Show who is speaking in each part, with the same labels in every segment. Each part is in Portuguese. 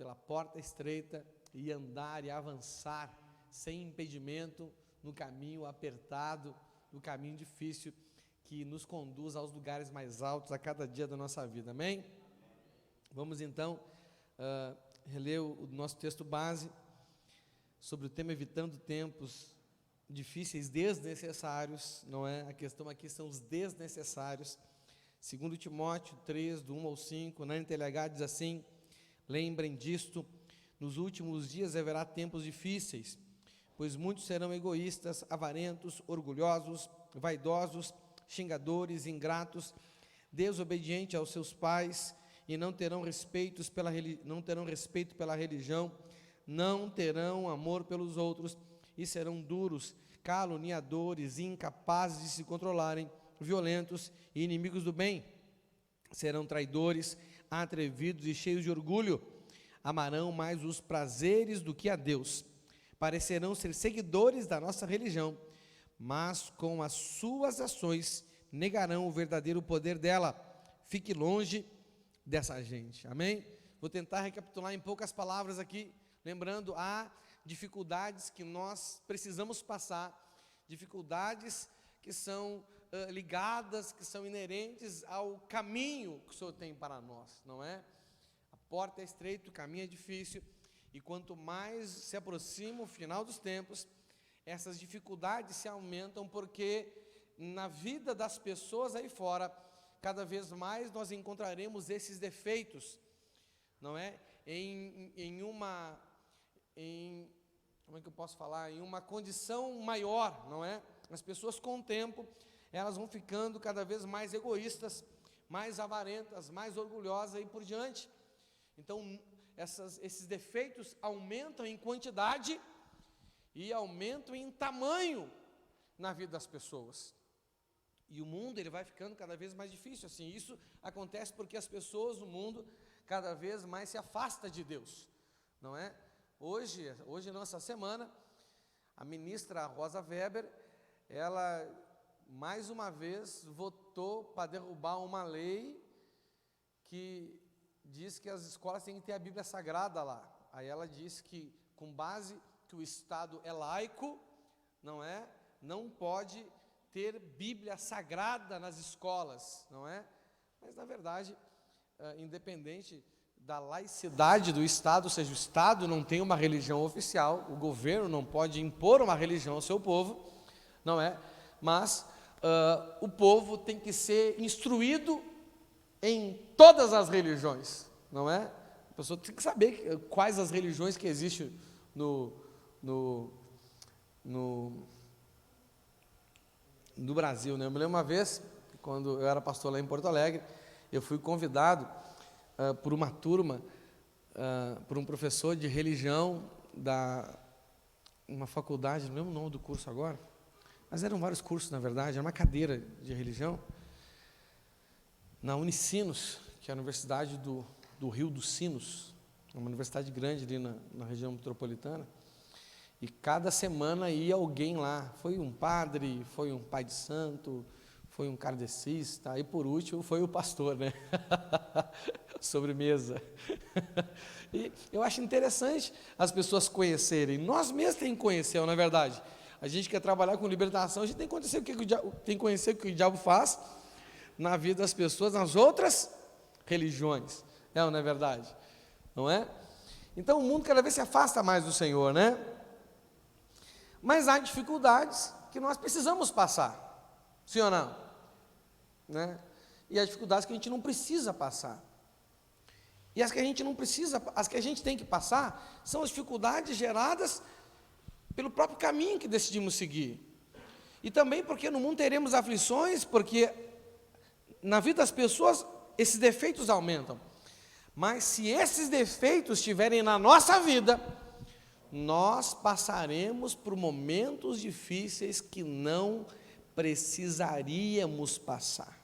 Speaker 1: pela porta estreita e andar e avançar sem impedimento no caminho apertado, no caminho difícil que nos conduz aos lugares mais altos a cada dia da nossa vida, amém? Vamos então reler o nosso texto base sobre o tema evitando tempos difíceis, desnecessários, não é? A questão aqui são os desnecessários. 2 Timóteo 3, do 1 ao 5, na NTLH diz assim: lembrem disto, nos últimos dias haverá tempos difíceis, pois muitos serão egoístas, avarentos, orgulhosos, vaidosos, xingadores, ingratos, desobedientes aos seus pais, e não terão respeito pela religião, não terão amor pelos outros, e serão duros, caluniadores, incapazes de se controlarem, violentos e inimigos do bem. Serão traidores, atrevidos e cheios de orgulho. Amarão mais os prazeres do que a Deus. Parecerão ser seguidores da nossa religião, mas com as suas ações negarão o verdadeiro poder dela. Fique longe dessa gente, amém? Vou tentar recapitular em poucas palavras aqui, lembrando, há dificuldades que nós precisamos passar, dificuldades que são ligadas, que são inerentes ao caminho que o Senhor tem para nós, não é? A porta é estreita, o caminho é difícil, e quanto mais se aproxima o final dos tempos, essas dificuldades se aumentam, porque na vida das pessoas aí fora, cada vez mais nós encontraremos esses defeitos, não é? Como é que eu posso falar? Em uma condição maior, não é? As pessoas com o tempo, elas vão ficando cada vez mais egoístas, mais avarentas, mais orgulhosas e por diante. Então, esses defeitos aumentam em quantidade e aumentam em tamanho na vida das pessoas. E o mundo, ele vai ficando cada vez mais difícil, assim. Isso acontece porque as pessoas no mundo cada vez mais se afastam de Deus, não é? Hoje não, essa semana, a ministra Rosa Weber, ela mais uma vez votou para derrubar uma lei que diz que as escolas têm que ter a Bíblia Sagrada lá. Aí ela disse que, com base que o Estado é laico, não é? Não pode ter Bíblia Sagrada nas escolas, não é? Mas, na verdade, independente da laicidade do Estado, ou seja, o Estado não tem uma religião oficial, o governo não pode impor uma religião ao seu povo, não é? Mas o povo tem que ser instruído em todas as religiões, não é? A pessoa tem que saber quais as religiões que existem no Brasil, né? Eu me lembro uma vez, quando eu era pastor lá em Porto Alegre, eu fui convidado por uma turma, por um professor de religião uma faculdade, não lembro o nome do curso agora, mas eram vários cursos, na verdade, era uma cadeira de religião, na Unicinos, que é a Universidade do Rio dos Sinos, uma universidade grande ali na região metropolitana, e cada semana ia alguém lá, foi um padre, foi um pai de santo, foi um kardecista, e por último foi o pastor, né? Sobremesa. E eu acho interessante as pessoas conhecerem, nós mesmos temos que conhecer, não é verdade? A gente quer trabalhar com libertação, a gente tem que conhecer o que o diabo faz na vida das pessoas, nas outras religiões, não é verdade? Não é? Então o mundo cada vez se afasta mais do Senhor, né? Mas há dificuldades que nós precisamos passar, sim ou não? Né? E há dificuldades que a gente não precisa passar. E as que a gente não precisa, as que a gente tem que passar, são as dificuldades geradas pelo próprio caminho que decidimos seguir. E também porque no mundo teremos aflições, porque na vida das pessoas esses defeitos aumentam. Mas se esses defeitos estiverem na nossa vida, nós passaremos por momentos difíceis que não precisaríamos passar.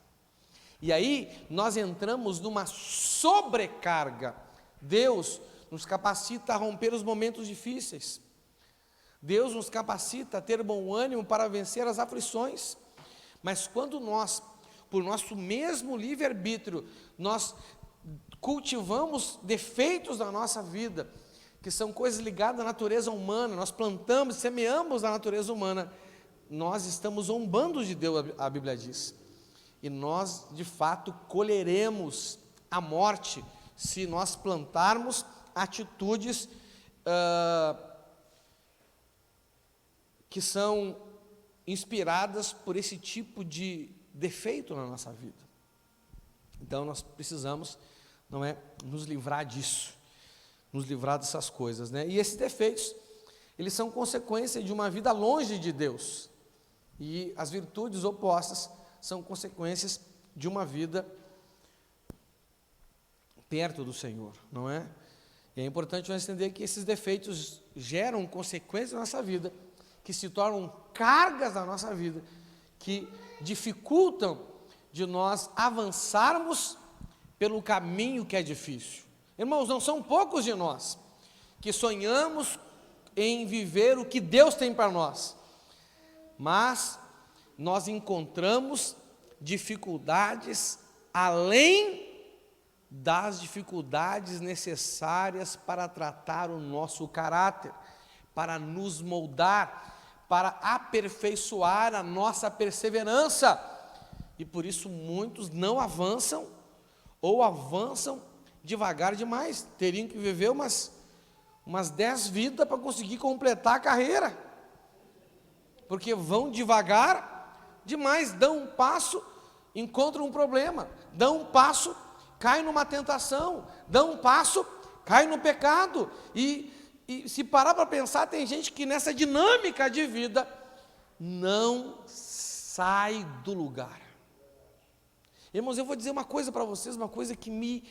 Speaker 1: E aí nós entramos numa sobrecarga. Deus nos capacita a romper os momentos difíceis. Deus nos capacita a ter bom ânimo para vencer as aflições. Mas quando nós, por nosso mesmo livre-arbítrio, nós cultivamos defeitos da nossa vida, que são coisas ligadas à natureza humana, nós plantamos, semeamos a natureza humana, nós estamos zombando de Deus, a Bíblia diz. E nós, de fato, colheremos a morte se nós plantarmos atitudes que são inspiradas por esse tipo de defeito na nossa vida. Então nós precisamos, nos livrar disso, nos livrar dessas coisas, E esses defeitos, eles são consequência de uma vida longe de Deus. E as virtudes opostas são consequências de uma vida perto do Senhor, não é? E é importante nós entender que esses defeitos geram consequências na nossa vida, que se tornam cargas na nossa vida, que dificultam de nós avançarmos pelo caminho que é difícil. Irmãos, não são poucos de nós que sonhamos em viver o que Deus tem para nós, mas nós encontramos dificuldades além das dificuldades necessárias para tratar o nosso caráter, para nos moldar, para aperfeiçoar a nossa perseverança, e por isso muitos não avançam, ou avançam devagar demais, teriam que viver umas 10 vidas para conseguir completar a carreira, porque vão devagar demais, dão um passo, encontram um problema, dão um passo, cai numa tentação, dão um passo, cai no pecado, e se parar para pensar, tem gente que nessa dinâmica de vida não sai do lugar. Irmãos, eu vou dizer uma coisa para vocês, uma coisa que me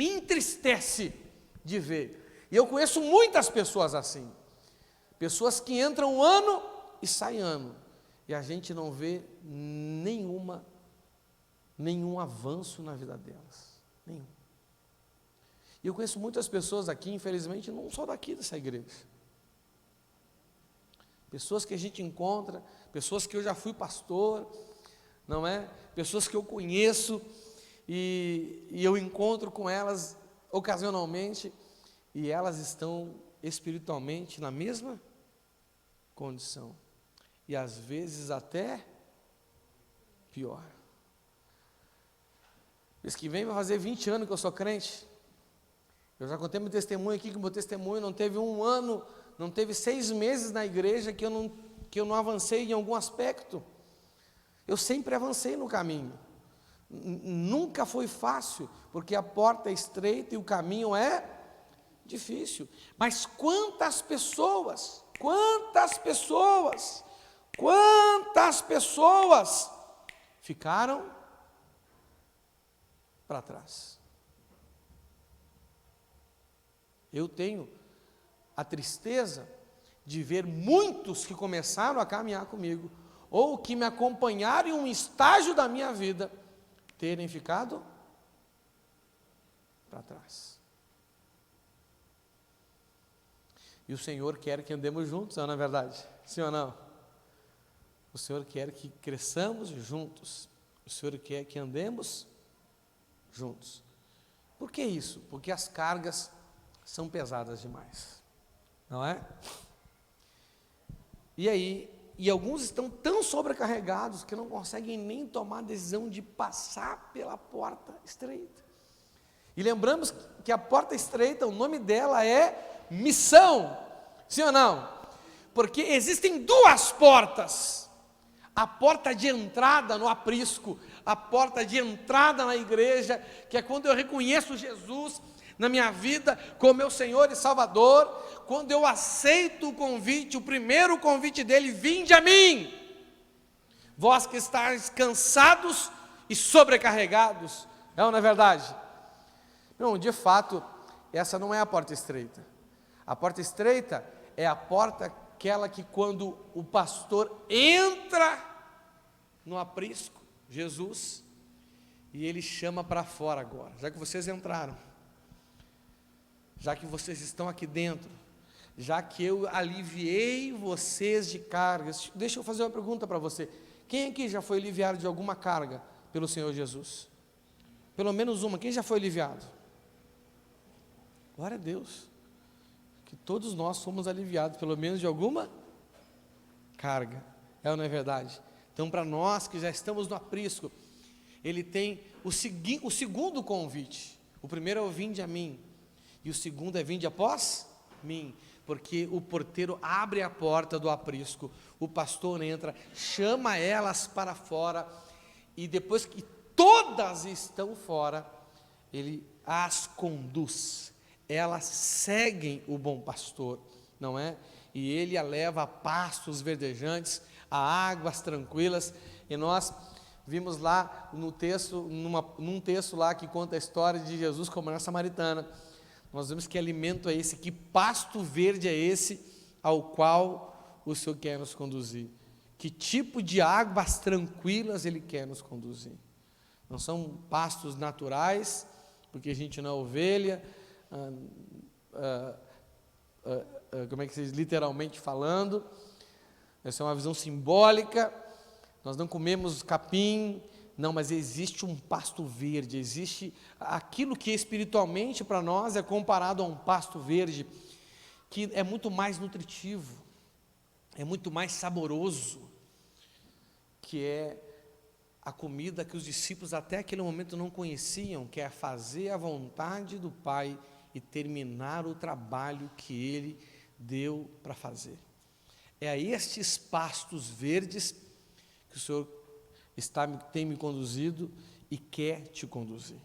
Speaker 1: entristece de ver, e eu conheço muitas pessoas assim, pessoas que entram um ano e saem ano, e a gente não vê nenhum avanço na vida delas, nenhum. E eu conheço muitas pessoas aqui, infelizmente, não só daqui dessa igreja, pessoas que a gente encontra, pessoas que eu já fui pastor, não é? Pessoas que eu conheço e eu encontro com elas ocasionalmente, e elas estão espiritualmente na mesma condição, e às vezes até pior. Mês que vem vai fazer 20 anos que eu sou crente. Eu já contei meu testemunho aqui, que meu testemunho não teve 1 ano, não teve 6 meses na igreja que eu não avancei em algum aspecto. Eu sempre avancei no caminho. Nunca foi fácil, porque a porta é estreita e o caminho é difícil. Mas quantas pessoas ficaram para trás? Eu tenho a tristeza de ver muitos que começaram a caminhar comigo, ou que me acompanharam em um estágio da minha vida, terem ficado para trás. E o Senhor quer que andemos juntos, não é verdade? Sim ou não? O Senhor quer que cresçamos juntos, o Senhor quer que andemos juntos. Por que isso? Porque as cargas são pesadas demais, não é? E aí, alguns estão tão sobrecarregados que não conseguem nem tomar a decisão de passar pela porta estreita. E lembramos que a porta estreita, o nome dela é missão, sim ou não? Porque existem 2 portas: a porta de entrada no aprisco, a porta de entrada na igreja, que é quando eu reconheço Jesus na minha vida como meu Senhor e Salvador, quando eu aceito o convite, o primeiro convite dele: vinde a mim, vós que estáis cansados e sobrecarregados. Não é verdade? Não, de fato, essa não é a porta estreita. A porta estreita é a porta aquela que, quando o pastor entra no aprisco, Jesus, e ele chama para fora agora, já que vocês entraram, já que vocês estão aqui dentro, já que eu aliviei vocês de cargas. Deixa eu fazer uma pergunta para você: quem aqui já foi aliviado de alguma carga pelo Senhor Jesus? Pelo menos uma. Quem já foi aliviado? Glória a Deus. Que todos nós somos aliviados, pelo menos de alguma carga. É ou não é verdade? Então, para nós que já estamos no aprisco, ele tem o segundo convite. O primeiro é o vinde a mim, e o segundo é vinde após mim, porque o porteiro abre a porta do aprisco, o pastor entra, chama elas para fora, e depois que todas estão fora, ele as conduz, elas seguem o bom pastor, não é? E ele a leva a pastos verdejantes, a águas tranquilas, e nós vimos lá no texto, num texto lá que conta a história de Jesus como na samaritana, nós vemos que alimento é esse, que pasto verde é esse ao qual o Senhor quer nos conduzir, que tipo de águas tranquilas Ele quer nos conduzir. Não são pastos naturais, porque a gente não é ovelha, como é que se diz, literalmente falando, essa é uma visão simbólica. Nós não comemos capim, não, mas existe um pasto verde, existe aquilo que espiritualmente para nós é comparado a um pasto verde, que é muito mais nutritivo, é muito mais saboroso, que é a comida que os discípulos até aquele momento não conheciam, que é fazer a vontade do Pai e terminar o trabalho que Ele deu para fazer. É a estes pastos verdes que o Senhor tem me conduzido e quer te conduzir.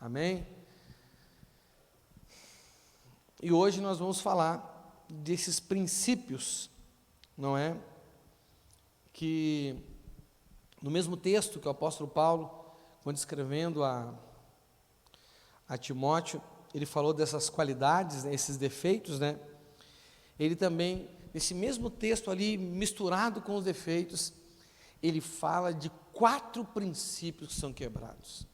Speaker 1: Amém? E hoje nós vamos falar desses princípios, não é? Que no mesmo texto que o apóstolo Paulo, quando escrevendo a Timóteo, ele falou dessas qualidades, né, esses defeitos, né? Ele também, nesse mesmo texto ali, misturado com os defeitos, ele fala de 4 princípios que são quebrados.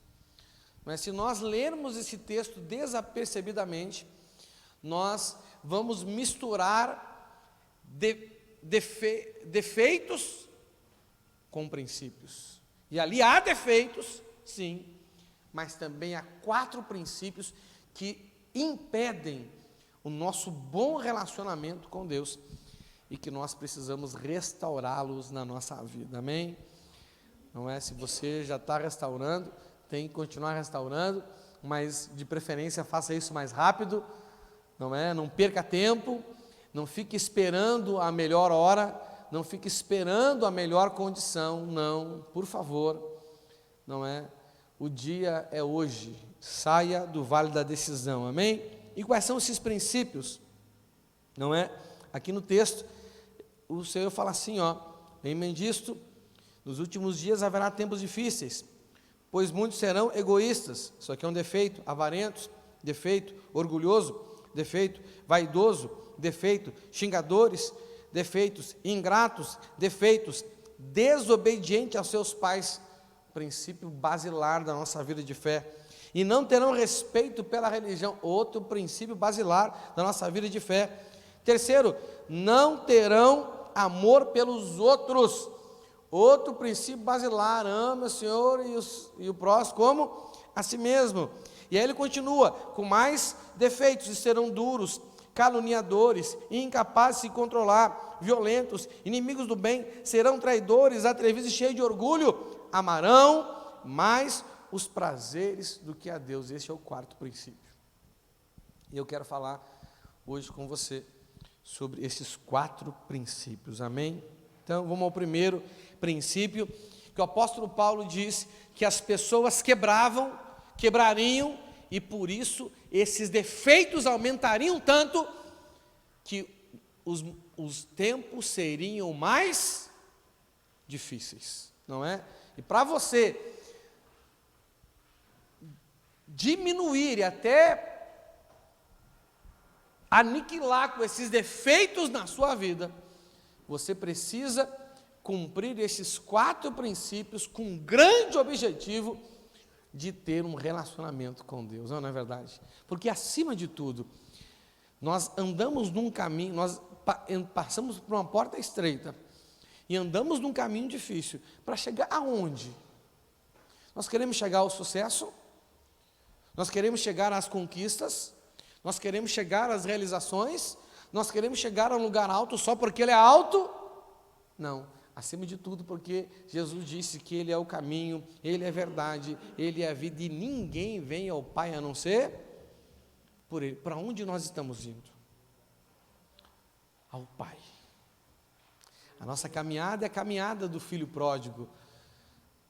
Speaker 1: Mas se nós lermos esse texto desapercebidamente, nós vamos misturar defeitos com princípios. E ali há defeitos, sim, mas também há 4 princípios que impedem o nosso bom relacionamento com Deus e que nós precisamos restaurá-los na nossa vida, amém? Não é? Se você já está restaurando, tem que continuar restaurando, mas de preferência faça isso mais rápido, não é? Não perca tempo, não fique esperando a melhor hora, não fique esperando a melhor condição, não, por favor, não é? O dia é hoje, saia do vale da decisão, amém? E quais são esses princípios? Não é? Aqui no texto, o Senhor fala assim, ó, lembrem disto, nos últimos dias haverá tempos difíceis, pois muitos serão egoístas, isso aqui é um defeito, avarentos, defeito, orgulhoso, defeito, vaidoso, defeito, xingadores, defeitos, ingratos, defeitos, desobedientes aos seus pais, princípio basilar da nossa vida de fé, e não terão respeito pela religião, outro princípio basilar da nossa vida de fé. Terceiro, não terão amor pelos outros, outro princípio basilar, ama o Senhor e o próximo como a si mesmo. E aí ele continua, com mais defeitos, e serão duros, caluniadores, incapazes de se controlar, violentos, inimigos do bem, serão traidores, atrevidos e cheios de orgulho, amarão mais os prazeres do que a Deus. Esse é o 4º princípio. E eu quero falar hoje com você sobre esses 4 princípios, amém? Então vamos ao primeiro princípio, que o apóstolo Paulo diz que as pessoas quebrariam, e por isso esses defeitos aumentariam tanto, que os tempos seriam mais difíceis, não é? E para você diminuir e até aniquilar com esses defeitos na sua vida, você precisa cumprir esses 4 princípios com um grande objetivo de ter um relacionamento com Deus, não é verdade? Porque acima de tudo, nós andamos num caminho, nós passamos por uma porta estreita e andamos num caminho difícil para chegar aonde? Nós queremos chegar ao sucesso, nós queremos chegar às conquistas, Nós queremos chegar às realizações, nós queremos chegar a um lugar alto só porque ele é alto? Não, acima de tudo porque Jesus disse que ele é o caminho, ele é a verdade, ele é a vida e ninguém vem ao Pai a não ser por ele. Para onde nós estamos indo? Ao Pai. A nossa caminhada é a caminhada do filho pródigo,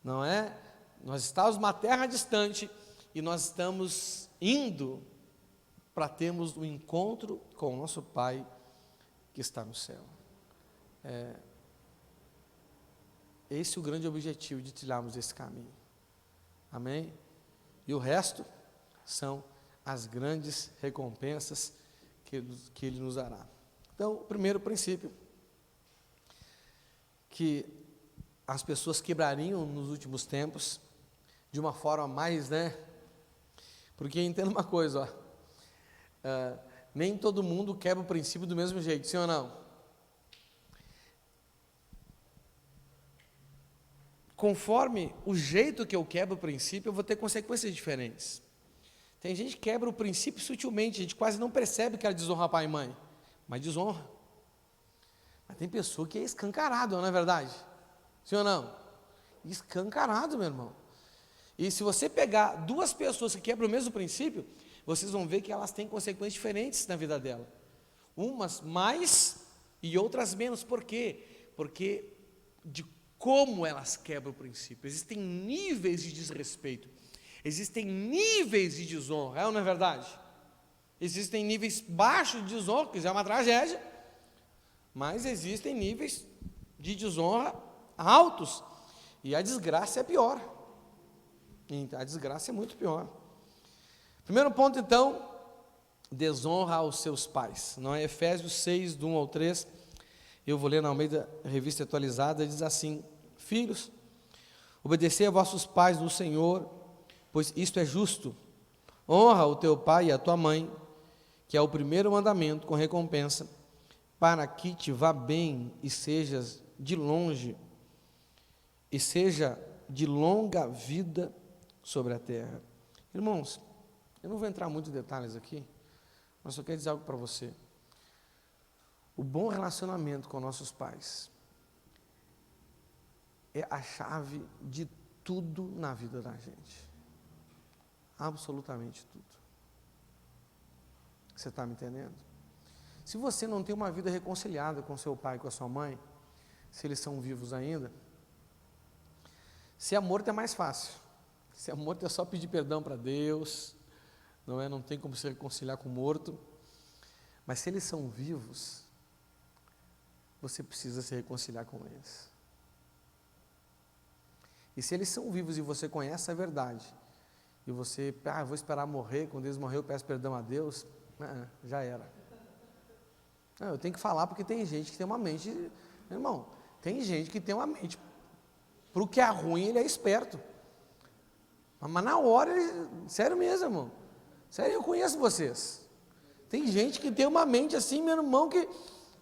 Speaker 1: não é? Nós estamos numa terra distante e nós estamos indo para termos um encontro com o nosso Pai que está no céu. Esse é o grande objetivo de trilharmos esse caminho. Amém? E o resto são as grandes recompensas que Ele nos dará. Então, o primeiro princípio que as pessoas quebrariam nos últimos tempos, de uma forma mais, porque entenda uma coisa, nem todo mundo quebra o princípio do mesmo jeito, sim ou não? Conforme o jeito que eu quebro o princípio, eu vou ter consequências diferentes. Tem gente que quebra o princípio sutilmente, a gente quase não percebe que ela desonra pai e mãe, mas desonra. Mas tem pessoa que é escancarado, não é verdade? Sim ou não? Escancarado, meu irmão. E se você pegar duas pessoas que quebram o mesmo princípio, vocês vão ver que elas têm consequências diferentes na vida dela. Umas mais e outras menos. Por quê? Porque de como elas quebram o princípio. Existem níveis de desrespeito. Existem níveis de desonra, é ou não é verdade? Existem níveis baixos de desonra, que já é uma tragédia, mas existem níveis de desonra altos, e a desgraça é pior. A desgraça é muito pior. Primeiro ponto, então, desonra aos seus pais. Não é? Efésios 6, do 1 ao 3, eu vou ler na Almeida Revista Atualizada, diz assim: filhos, obedecei a vossos pais no Senhor, pois isto é justo. Honra o teu pai e a tua mãe, que é o primeiro mandamento com recompensa, para que te vá bem e sejas de longe, e seja de longa vida sobre a terra. Irmãos, eu não vou entrar muito em detalhes aqui, mas só quero dizer algo para você. O bom relacionamento com nossos pais é a chave de tudo na vida da gente. Absolutamente tudo. Você está me entendendo? Se você não tem uma vida reconciliada com seu pai e com a sua mãe, se eles são vivos ainda, se é morto é mais fácil. Se é morto é só pedir perdão para Deus, não tem como se reconciliar com o morto. Mas se eles são vivos, você precisa se reconciliar com eles. E se eles são vivos e você conhece a verdade, e você, vou esperar morrer, quando eles morrer eu peço perdão a Deus, já era. Não, eu tenho que falar porque tem gente que tem uma mente, meu irmão, tem gente que tem uma mente, para o que é ruim ele é esperto. Mas na hora, sério mesmo, irmão, sério, eu conheço vocês. Tem gente que tem uma mente assim, meu irmão, que,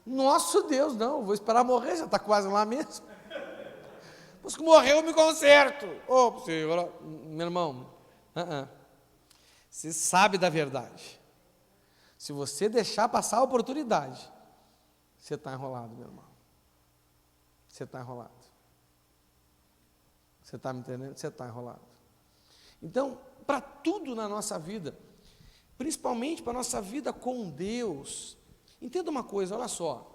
Speaker 1: nosso Deus, não, vou esperar morrer, já está quase lá mesmo. Mas que morreu eu me conserto. Meu irmão, você sabe da verdade. Se você deixar passar a oportunidade, você está enrolado, meu irmão. Você está enrolado. Você está me entendendo? Você está enrolado. Então, para tudo na nossa vida, principalmente para a nossa vida com Deus, entenda uma coisa, olha só.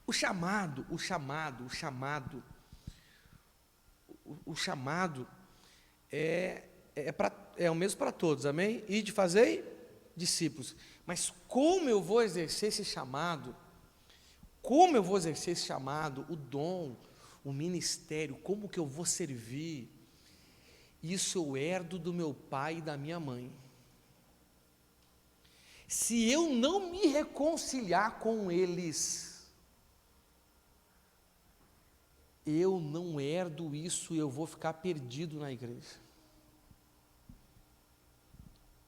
Speaker 1: O chamado é o mesmo para todos, amém? E de fazer discípulos. Mas como eu vou exercer esse chamado? Como eu vou exercer esse chamado? O dom, o ministério, como que eu vou servir? Isso eu herdo do meu pai e da minha mãe. Se eu não me reconciliar com eles, eu não herdo isso e eu vou ficar perdido na igreja.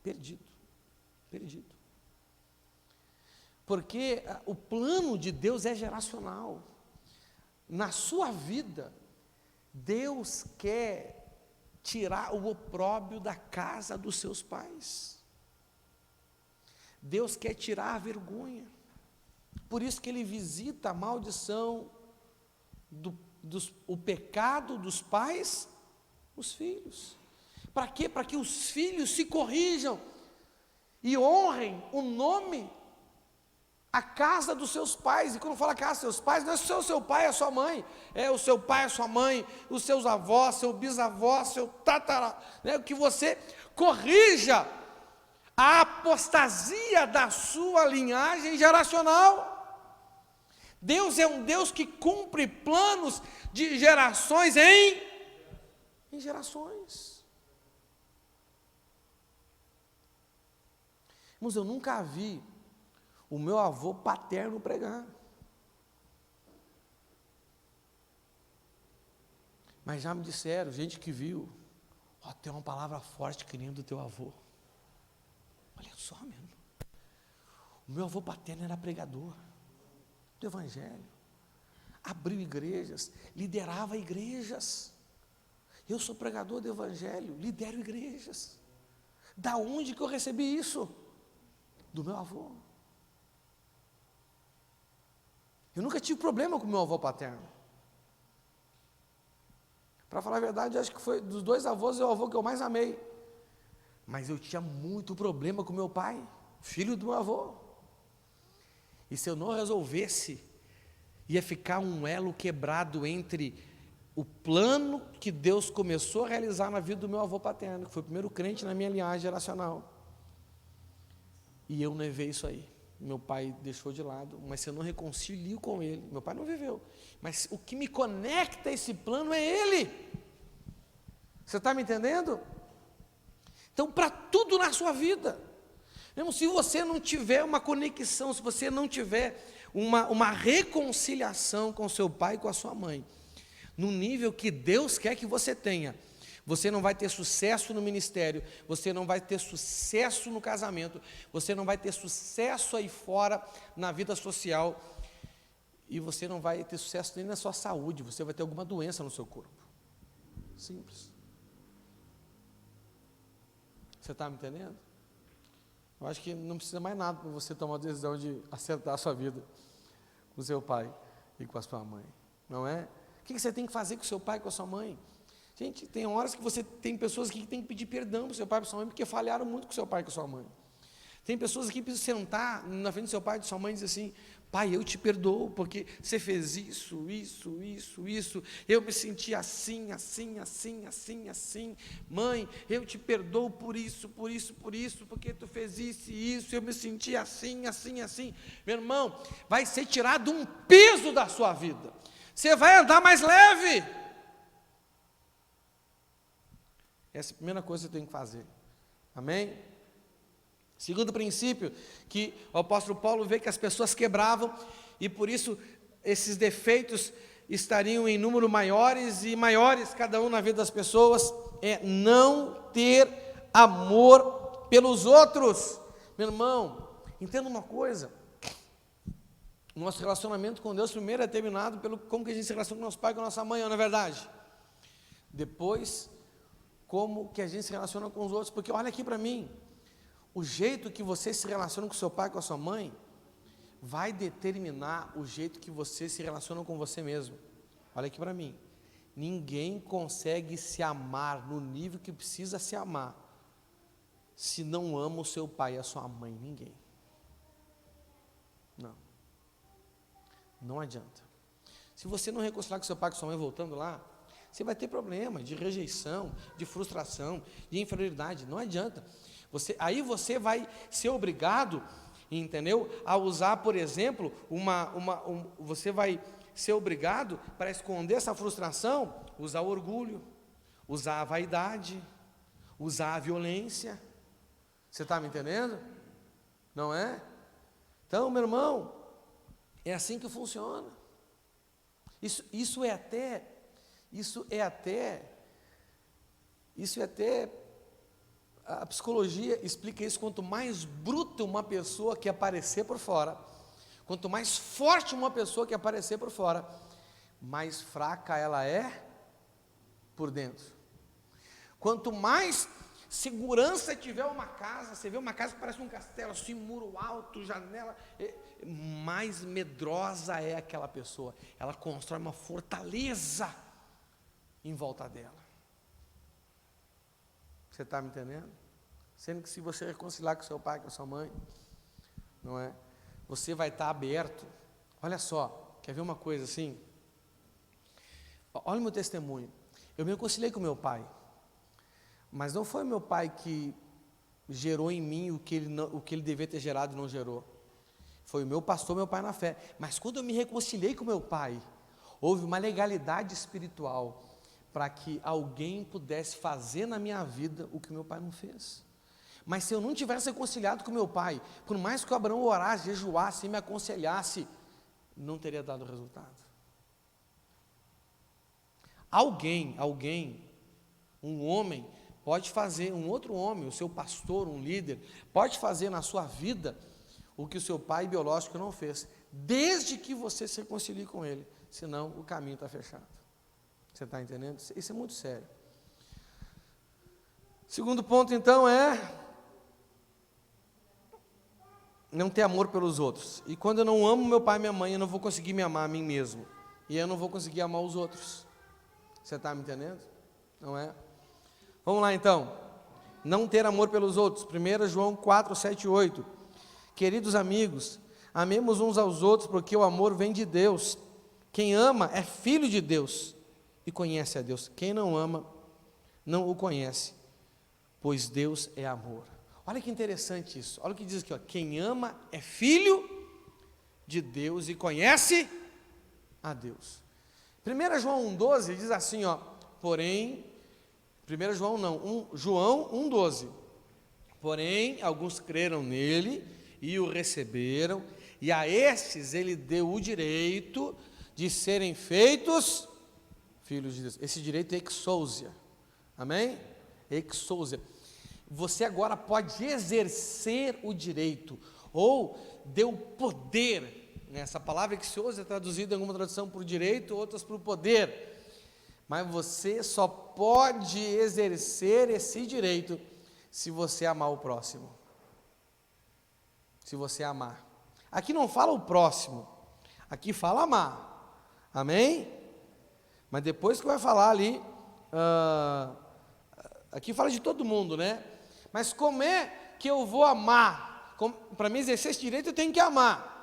Speaker 1: Perdido. Porque o plano de Deus é geracional. Na sua vida, Deus quer tirar o opróbrio da casa dos seus pais. Deus quer tirar a vergonha. Por isso que Ele visita a maldição, o pecado dos pais, os filhos. Para quê? Para que os filhos se corrijam e honrem o nome, a casa dos seus pais. E quando fala casa dos seus pais, não é só o seu pai e a sua mãe, é o seu pai, a sua mãe, os seus avós, seu bisavó, seu tatara, né? Que você corrija a apostasia da sua linhagem geracional. Deus é um Deus que cumpre planos de gerações em gerações. Irmãos, eu nunca vi o meu avô paterno pregar. Mas já me disseram, gente que viu, tem uma palavra forte que nem do teu avô. Olha só, meu irmão. O meu avô paterno era pregador do Evangelho. Abriu igrejas, liderava igrejas. Eu sou pregador do Evangelho, lidero igrejas. Da onde que eu recebi isso? Do meu avô. Eu nunca tive problema com o meu avô paterno. Para falar a verdade, acho que foi dos dois avós, é o avô que eu mais amei. Mas eu tinha muito problema com meu pai, filho do meu avô. E se eu não resolvesse, ia ficar um elo quebrado entre o plano que Deus começou a realizar na vida do meu avô paterno, que foi o primeiro crente na minha linhagem geracional. E eu levei isso aí. Meu pai deixou de lado, mas se eu não reconcilio com ele, meu pai não viveu, mas o que me conecta a esse plano é ele. Você está me entendendo? Então, para tudo na sua vida, mesmo se você não tiver uma conexão, se você não tiver uma reconciliação com seu pai e com a sua mãe, no nível que Deus quer que você tenha, você não vai ter sucesso no ministério, você não vai ter sucesso no casamento, você não vai ter sucesso aí fora na vida social, e você não vai ter sucesso nem na sua saúde, você vai ter alguma doença no seu corpo. Simples. Você está me entendendo? Eu acho que não precisa mais nada para você tomar a decisão de acertar a sua vida com o seu pai e com a sua mãe, não é? O que você tem que fazer com o seu pai e com a sua mãe? Gente, tem horas que você tem pessoas aqui que tem que pedir perdão para o seu pai e para a sua mãe, porque falharam muito com o seu pai e com a sua mãe. Tem pessoas aqui que precisam sentar na frente do seu pai e da sua mãe e dizer assim: pai, eu te perdoo, porque você fez isso, eu me senti assim, mãe, eu te perdoo por isso, porque tu fez isso e isso, eu me senti assim. Meu irmão, vai ser tirado um peso da sua vida, você vai andar mais leve. Essa é a primeira coisa que você tem que fazer. Amém? Segundo princípio, que o apóstolo Paulo vê que as pessoas quebravam, e por isso esses defeitos estariam em número maiores e maiores, cada um na vida das pessoas, é não ter amor pelos outros. Meu irmão, entenda uma coisa, nosso relacionamento com Deus primeiro é determinado pelo como que a gente se relaciona com nosso pai e com nossa mãe, não é verdade? Depois, como que a gente se relaciona com os outros, porque olha aqui para mim, o jeito que você se relaciona com seu pai e com a sua mãe, vai determinar o jeito que você se relaciona com você mesmo. Olha aqui para mim, ninguém consegue se amar no nível que precisa se amar, se não ama o seu pai e a sua mãe, ninguém. Não adianta. Se você não reconciliar com seu pai e com sua mãe voltando lá, você vai ter problema de rejeição, de frustração, de inferioridade, não adianta. Aí você vai ser obrigado, entendeu? A usar, por exemplo, você vai ser obrigado, para esconder essa frustração, usar o orgulho, usar a vaidade, usar a violência. Você está me entendendo? Não é? Então, meu irmão, é assim que funciona. Isso é até a psicologia explica isso. Quanto mais bruta uma pessoa quer aparecer por fora, quanto mais forte uma pessoa quer aparecer por fora, mais fraca ela é por dentro. Quanto mais segurança tiver uma casa, você vê uma casa que parece um castelo, assim, muro alto, janela, mais medrosa é aquela pessoa. Ela constrói uma fortaleza em volta dela. Você está me entendendo? Sendo que se você reconciliar com seu pai, com a sua mãe, não é? Você vai estar aberto. Olha só, quer ver uma coisa assim? Olha o meu testemunho. Eu me reconciliei com meu pai, mas não foi meu pai que gerou em mim o que ele devia ter gerado e não gerou. Foi o meu pastor, meu pai na fé. Mas quando eu me reconciliei com meu pai, houve uma legalidade espiritual para que alguém pudesse fazer na minha vida o que meu pai não fez. Mas se eu não tivesse reconciliado com meu pai, por mais que o Abraão orasse, jejuasse e me aconselhasse, não teria dado resultado. Alguém, um homem, pode fazer, um outro homem, o seu pastor, um líder, pode fazer na sua vida o que o seu pai biológico não fez, desde que você se reconcilie com ele, senão o caminho está fechado. Você está entendendo? Isso é muito sério. Segundo ponto, então, é não ter amor pelos outros. E quando eu não amo meu pai e minha mãe, eu não vou conseguir me amar a mim mesmo. E eu não vou conseguir amar os outros. Você está me entendendo? Não é? Vamos lá então. Não ter amor pelos outros. 1 João 4, 7 e 8. Queridos amigos, amemos uns aos outros, porque o amor vem de Deus. Quem ama é filho de Deus e conhece a Deus. Quem não ama, não o conhece, pois Deus é amor. Olha que interessante isso. Olha o que diz aqui, ó. Quem ama é filho de Deus e conhece a Deus. 1 João 1,12 diz assim, ó, porém, João 1,12, porém, alguns creram nele e o receberam, e a estes ele deu o direito de serem feitos filhos de Deus. Esse direito é exousia, amém? Exousia. Você agora pode exercer o direito, ou deu poder. Essa palavra exousia é traduzida em alguma tradução por direito, outras por poder. Mas você só pode exercer esse direito se você amar o próximo. Se você amar. Aqui não fala o próximo, aqui fala amar. Amém? Mas depois que vai falar ali, aqui fala de todo mundo, né? Mas como é que eu vou amar? Para mim exercer esse direito eu tenho que amar.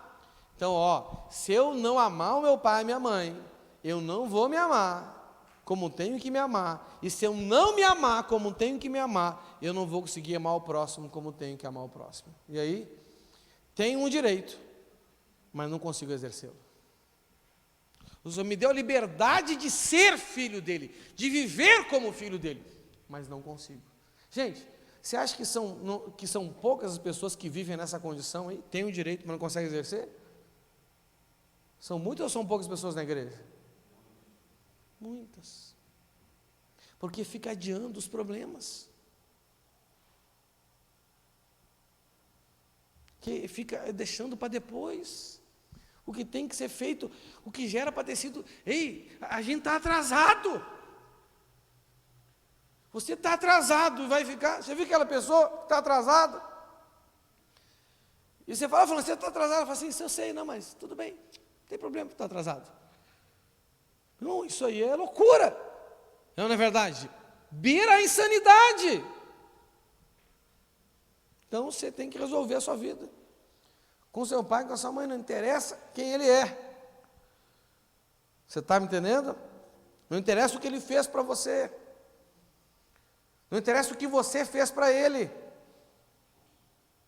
Speaker 1: Então, ó, se eu não amar o meu pai e minha mãe, eu não vou me amar como tenho que me amar. E se eu não me amar como tenho que me amar, eu não vou conseguir amar o próximo como tenho que amar o próximo. E aí, tenho um direito, mas não consigo exercê-lo. O Senhor me deu a liberdade de ser filho dele, de viver como filho dele, mas não consigo. Gente, você acha que são poucas as pessoas que vivem nessa condição aí, têm o direito, mas não conseguem exercer? São muitas ou são poucas pessoas na igreja? Muitas. Porque fica adiando os problemas. Que fica deixando para depois. O que tem que ser feito, o que já era para ter sido. Ei, a gente está atrasado. Você está atrasado e vai ficar. Você viu aquela pessoa que está atrasada? E você fala, você está atrasado. Eu falo assim, eu sei, não, mas tudo bem. Não tem problema que está atrasado. Não, isso aí é loucura. Não é verdade? Beira a insanidade. Então você tem que resolver a sua vida. Com seu pai, com a sua mãe, não interessa quem ele é. Você está me entendendo? Não interessa o que ele fez para você. Não interessa o que você fez para ele.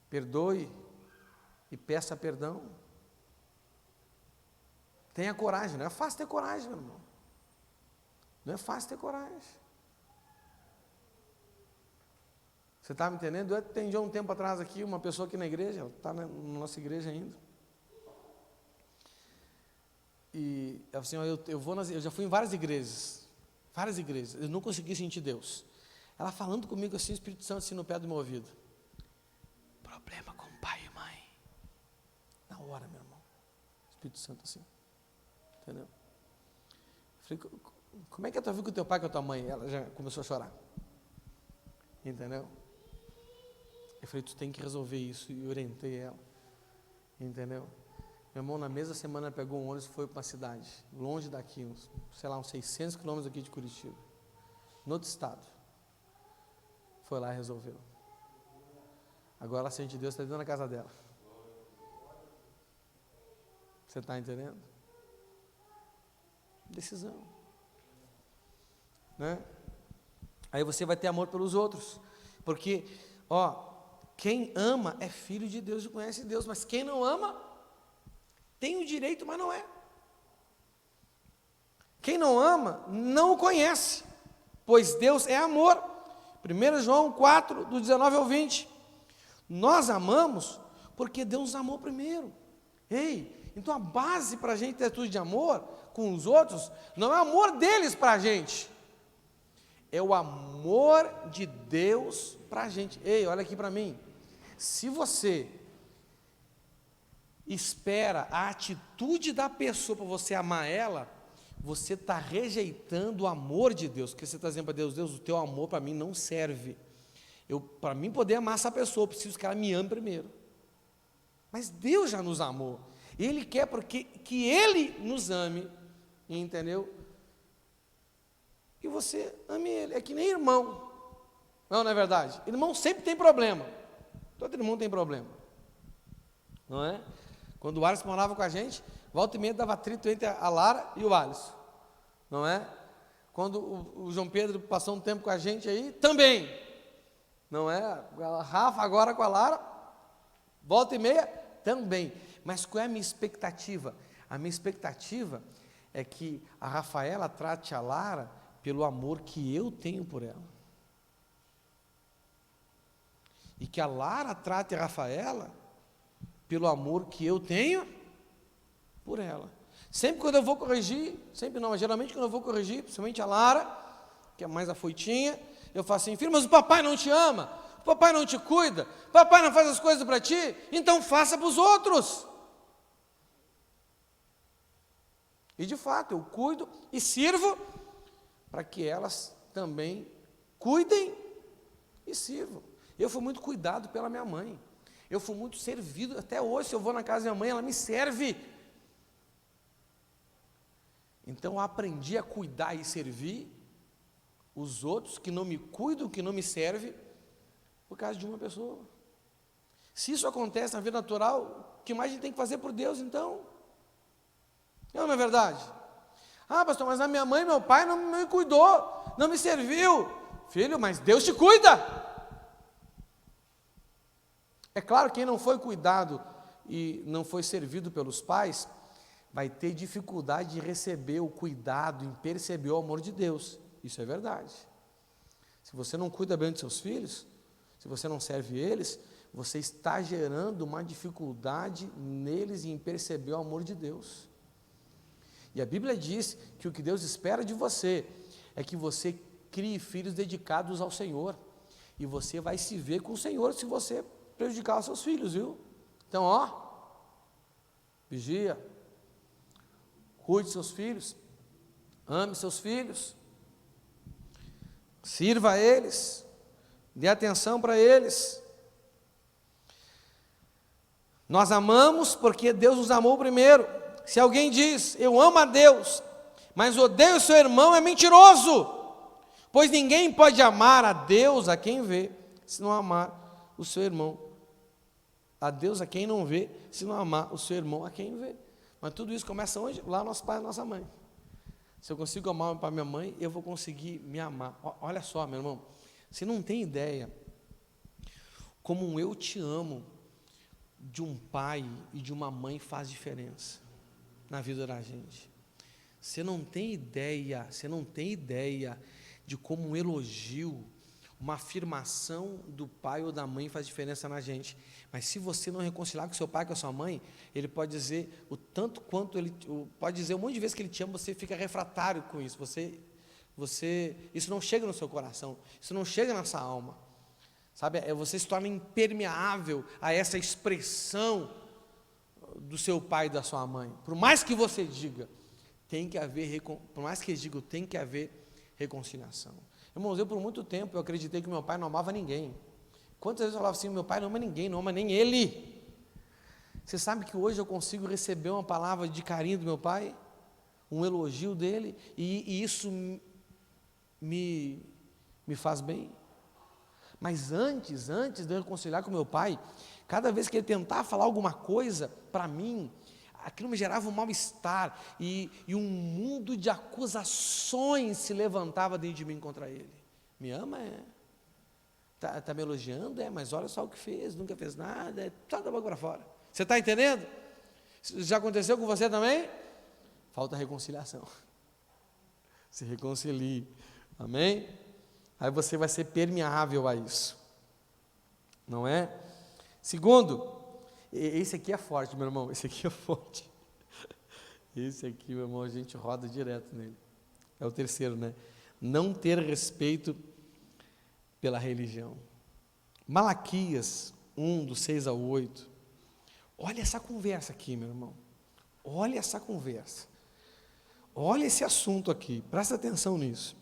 Speaker 1: Perdoe e peça perdão. Tenha coragem. Não é fácil ter coragem, meu irmão. Não é fácil ter coragem. Você está me entendendo? Eu atendi há um tempo atrás aqui uma pessoa aqui na igreja, ela está na nossa igreja ainda. E ela assim, eu já fui em várias igrejas, eu não consegui sentir Deus. Ela falando comigo assim, o Espírito Santo assim no pé do meu ouvido. Problema com pai e mãe. Na hora, meu irmão. Espírito Santo assim. Entendeu? Eu falei, como é que é a tua vida com o teu pai e com a tua mãe? Ela já começou a chorar. entendeu? Eu falei, tu tem que resolver isso, e orientei ela, entendeu? Meu irmão, na mesma semana, pegou um ônibus e foi para uma cidade, longe daqui, uns 600 quilômetros aqui de Curitiba, no outro estado. Foi lá e resolveu. Agora ela sente Deus, está dentro da casa dela. Você está entendendo? Decisão. Né? Aí você vai ter amor pelos outros. Porque, quem ama é filho de Deus e conhece Deus. Mas quem não ama, tem o direito, mas não é. Quem não ama, não o conhece. Pois Deus é amor. 1 João 4, do 19 ao 20. Nós amamos porque Deus nos amou primeiro. Então a base para a gente ter atitude de amor com os outros, não é o amor deles para a gente, é o amor de Deus para a gente. Olha aqui para mim, se você espera a atitude da pessoa para você amar ela, você está rejeitando o amor de Deus, porque você está dizendo para Deus, o teu amor para mim não serve, para mim poder amar essa pessoa, eu preciso que ela me ame primeiro, mas Deus já nos amou, Ele quer que Ele nos ame, entendeu? Que você ame Ele, é que nem irmão, não é verdade? Irmão sempre tem problema, todo irmão tem problema, não é? Quando o Alisson morava com a gente, volta e meia dava atrito entre a Lara e o Alisson, não é? Quando o João Pedro passou um tempo com a gente aí, também, não é? A Rafa agora com a Lara, volta e meia, também. Mas qual é a minha expectativa? A minha expectativa é que a Rafaela trate a Lara pelo amor que eu tenho por ela. E que a Lara trate a Rafaela pelo amor que eu tenho por ela. Sempre quando eu vou corrigir, sempre não, mas geralmente quando eu vou corrigir, principalmente a Lara, que é mais afoitinha, eu faço assim, filho, mas o papai não te ama, o papai não te cuida, o papai não faz as coisas para ti, então faça para os outros. E de fato, eu cuido e sirvo para que elas também cuidem e sirvam. Eu fui muito cuidado pela minha mãe. Eu fui muito servido, até hoje, se eu vou na casa da minha mãe, ela me serve. Então, eu aprendi a cuidar e servir os outros que não me cuidam, que não me servem, por causa de uma pessoa. Se isso acontece na vida natural, o que mais a gente tem que fazer por Deus, então? Não é verdade? Pastor, mas a minha mãe e meu pai não me cuidou, não me serviu. Filho, mas Deus te cuida. É claro, quem não foi cuidado e não foi servido pelos pais, vai ter dificuldade de receber o cuidado, em perceber o amor de Deus. Isso é verdade. Se você não cuida bem dos seus filhos, se você não serve eles, você está gerando uma dificuldade neles em perceber o amor de Deus. E a Bíblia diz que o que Deus espera de você é que você crie filhos dedicados ao Senhor. E você vai se ver com o Senhor se você prejudicar os seus filhos, viu? Então, vigia, cuide de seus filhos, ame seus filhos, sirva a eles, dê atenção para eles. Nós amamos porque Deus nos amou primeiro. Se alguém diz, eu amo a Deus, mas odeio o seu irmão, é mentiroso, pois ninguém pode amar a Deus a quem vê, se não amar o seu irmão. A Deus a quem não vê, se não amar o seu irmão a quem vê. Mas tudo isso começa onde? Lá nosso pai e nossa mãe. Se eu consigo amar para minha mãe, eu vou conseguir me amar. Olha só, meu irmão, você não tem ideia como um eu te amo de um pai e de uma mãe faz diferença na vida da gente. Você não tem ideia de como um elogio, uma afirmação do pai ou da mãe faz diferença na gente. Mas se você não reconciliar com seu pai, com a sua mãe, ele pode dizer o tanto quanto ele pode dizer um monte de vezes que ele te ama, você fica refratário com isso. Isso não chega no seu coração, isso não chega na sua alma. Sabe? Você se torna impermeável a essa expressão do seu pai e da sua mãe. Por mais que você diga, tem que haver reconciliação. Irmãos, eu por muito tempo eu acreditei que meu pai não amava ninguém. Quantas vezes eu falava assim, meu pai não ama ninguém, não ama nem ele. Você sabe que hoje eu consigo receber uma palavra de carinho do meu pai, um elogio dele, e isso me faz bem. Mas antes de eu reconciliar com meu pai, cada vez que ele tentava falar alguma coisa para mim, aquilo me gerava um mal-estar, e um mundo de acusações se levantava dentro de mim contra ele. Me ama? Tá me elogiando? Mas olha só o que fez, nunca fez nada, só da boca para fora. Você está entendendo? Já aconteceu com você também? Falta reconciliação. Se reconcilie, amém? Aí você vai ser permeável a isso, não é? Segundo, esse aqui é forte, meu irmão, esse aqui é forte. Esse aqui, meu irmão, a gente roda direto nele. É o terceiro, né? Não ter respeito pela religião. Malaquias 1, do 6 ao 8. Olha essa conversa aqui, meu irmão. Olha essa conversa. Olha esse assunto aqui, presta atenção nisso.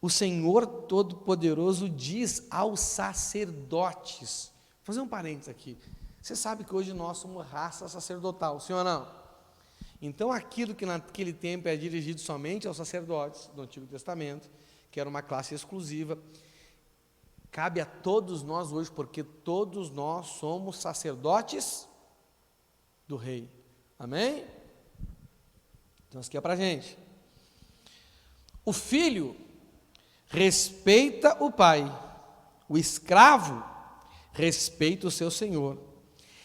Speaker 1: O Senhor Todo-Poderoso diz aos sacerdotes, vou fazer um parênteses aqui, você sabe que hoje nós somos raça sacerdotal, sim ou não? Então aquilo que naquele tempo é dirigido somente aos sacerdotes do Antigo Testamento, que era uma classe exclusiva, cabe a todos nós hoje, porque todos nós somos sacerdotes do Rei, amém? Então isso aqui é para a gente. O filho respeita o pai, o escravo respeita o seu senhor.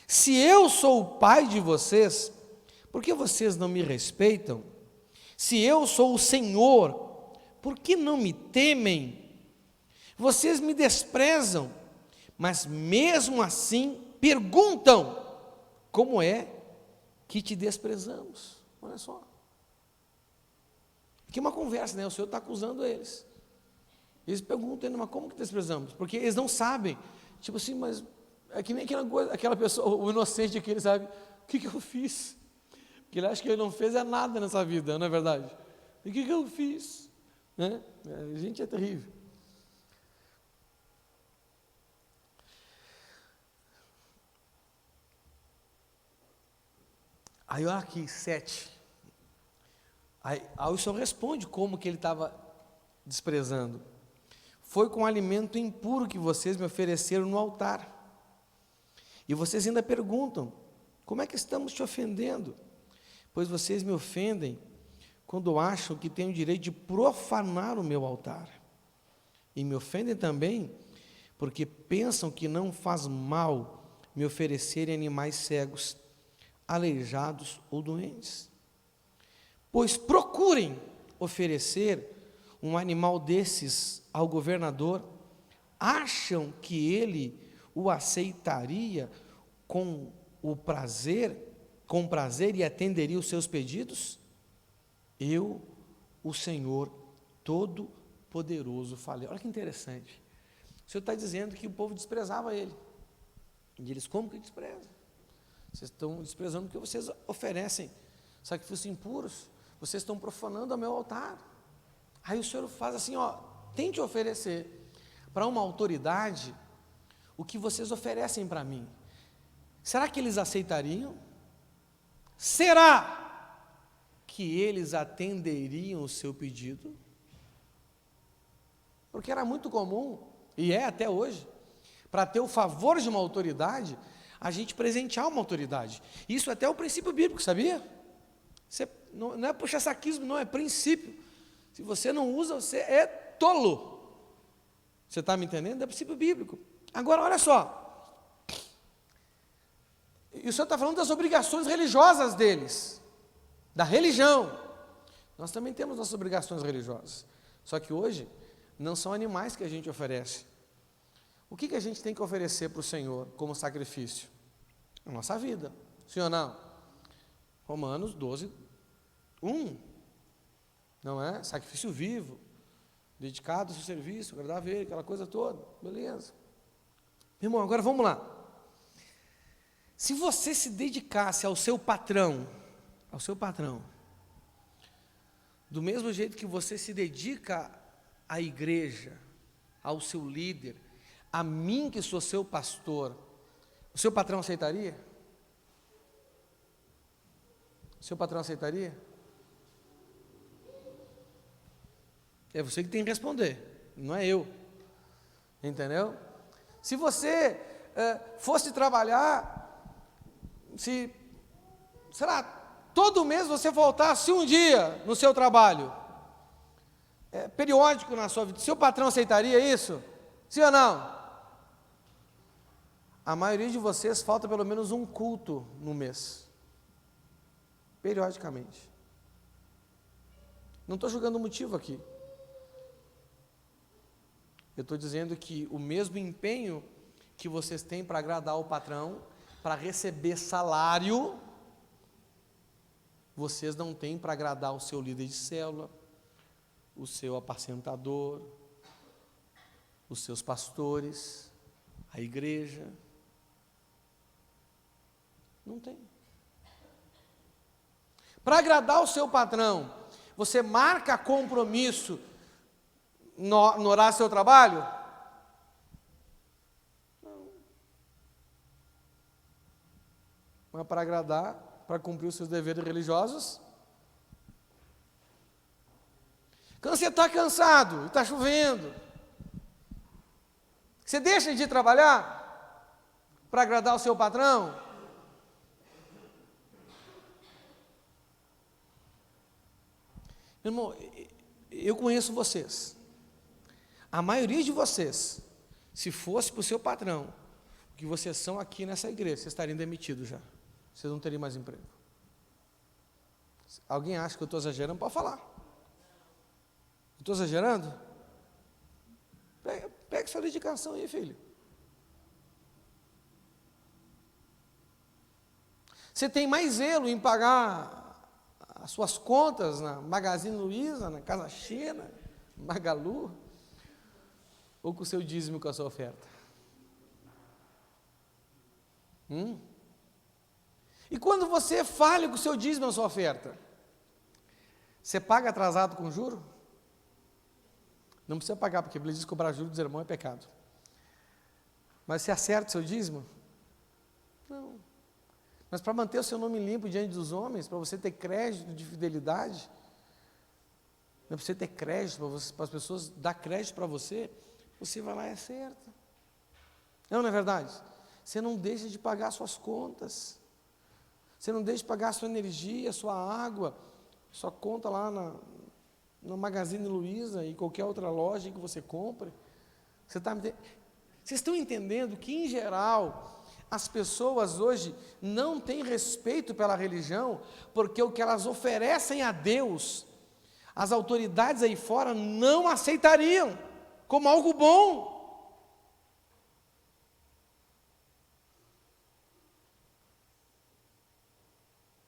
Speaker 1: Se eu sou o pai de vocês, por que vocês não me respeitam? Se eu sou o Senhor, por que não me temem? Vocês me desprezam, mas mesmo assim perguntam: como é que te desprezamos? Olha só. Aqui é uma conversa, né? O Senhor está acusando eles. Eles perguntam, mas como que desprezamos? Porque eles não sabem. Tipo assim, mas é que nem aquela pessoa, o inocente aqui, ele sabe, o que eu fiz? Porque ele acha que ele não fez nada nessa vida, não é verdade? E o que eu fiz? Né? A gente é terrível. Aí olha aqui, 7. Aí o Senhor responde como que ele estava desprezando. Foi com alimento impuro que vocês me ofereceram no altar. E vocês ainda perguntam, como é que estamos te ofendendo? Pois vocês me ofendem quando acham que têm o direito de profanar o meu altar. E me ofendem também porque pensam que não faz mal me oferecerem animais cegos, aleijados ou doentes. Pois procurem oferecer um animal desses ao governador, acham que ele o aceitaria com prazer e atenderia os seus pedidos? Eu, o Senhor Todo-Poderoso, falei. Olha que interessante. O Senhor está dizendo que o povo desprezava ele. E eles, como que desprezam? Vocês estão desprezando porque vocês oferecem sacrifícios impuros. Vocês estão profanando o meu altar. Aí o Senhor faz assim, tente oferecer para uma autoridade o que vocês oferecem para mim. Será que eles aceitariam? Será que eles atenderiam o seu pedido? Porque era muito comum, e é até hoje, para ter o favor de uma autoridade, a gente presentear uma autoridade. Isso até é o princípio bíblico, sabia? Não é puxa-saquismo, não, é princípio. Se você não usa, você é tolo. Você está me entendendo? É princípio bíblico. Agora, olha só. E o Senhor está falando das obrigações religiosas deles, da religião. Nós também temos nossas obrigações religiosas. Só que hoje, não são animais que a gente oferece. O que a gente tem que oferecer para o Senhor como sacrifício? A nossa vida. Sim ou não? Romanos 12, 1. Não é? Sacrifício vivo, dedicado ao seu serviço, agradável a Ele, aquela coisa toda. Beleza. Meu irmão, agora vamos lá. Se você se dedicasse ao seu patrão, do mesmo jeito que você se dedica à igreja, ao seu líder, a mim que sou seu pastor, o seu patrão aceitaria? O seu patrão aceitaria? É você que tem que responder, não é eu. Entendeu? Se você fosse trabalhar, sei lá, todo mês você voltasse um dia no seu trabalho, periódico na sua vida, seu patrão aceitaria isso? Sim ou não? A maioria de vocês falta pelo menos um culto no mês, periodicamente. Não estou julgando o motivo aqui. Eu estou dizendo que o mesmo empenho que vocês têm para agradar o patrão, para receber salário, vocês não têm para agradar o seu líder de célula, o seu apacentador, os seus pastores, a igreja. Não tem. Para agradar o seu patrão, você marca compromisso no horário do seu trabalho? Não. Mas para agradar, para cumprir os seus deveres religiosos? Quando você está cansado e está chovendo, você deixa de trabalhar para agradar o seu patrão? Irmão, eu conheço vocês. A maioria de vocês, se fosse para o seu patrão, o que vocês são aqui nessa igreja, vocês estariam demitidos já. Vocês não teriam mais emprego. Alguém acha que eu estou exagerando? Pode falar. Estou exagerando? Pega sua dedicação aí, filho. Você tem mais zelo em pagar as suas contas na Magazine Luiza, na Casa China, Magalu, ou com o seu dízimo, com a sua oferta? E quando você falha com o seu dízimo, a sua oferta, você paga atrasado com juro? Não precisa pagar, porque a Bíblia diz que cobrar juros dos irmãos é pecado. Mas você acerta o seu dízimo? Não. Mas para manter o seu nome limpo diante dos homens, para você ter crédito de fidelidade, para você ter crédito, para as pessoas dar crédito para você, você vai lá e acerta. Não é verdade? Você não deixa de pagar suas contas. Você não deixa de pagar a sua energia, a sua água, sua conta lá na Magazine Luiza e qualquer outra loja que você compre. Vocês estão entendendo que, em geral, as pessoas hoje não têm respeito pela religião, porque o que elas oferecem a Deus, as autoridades aí fora não aceitariam como algo bom.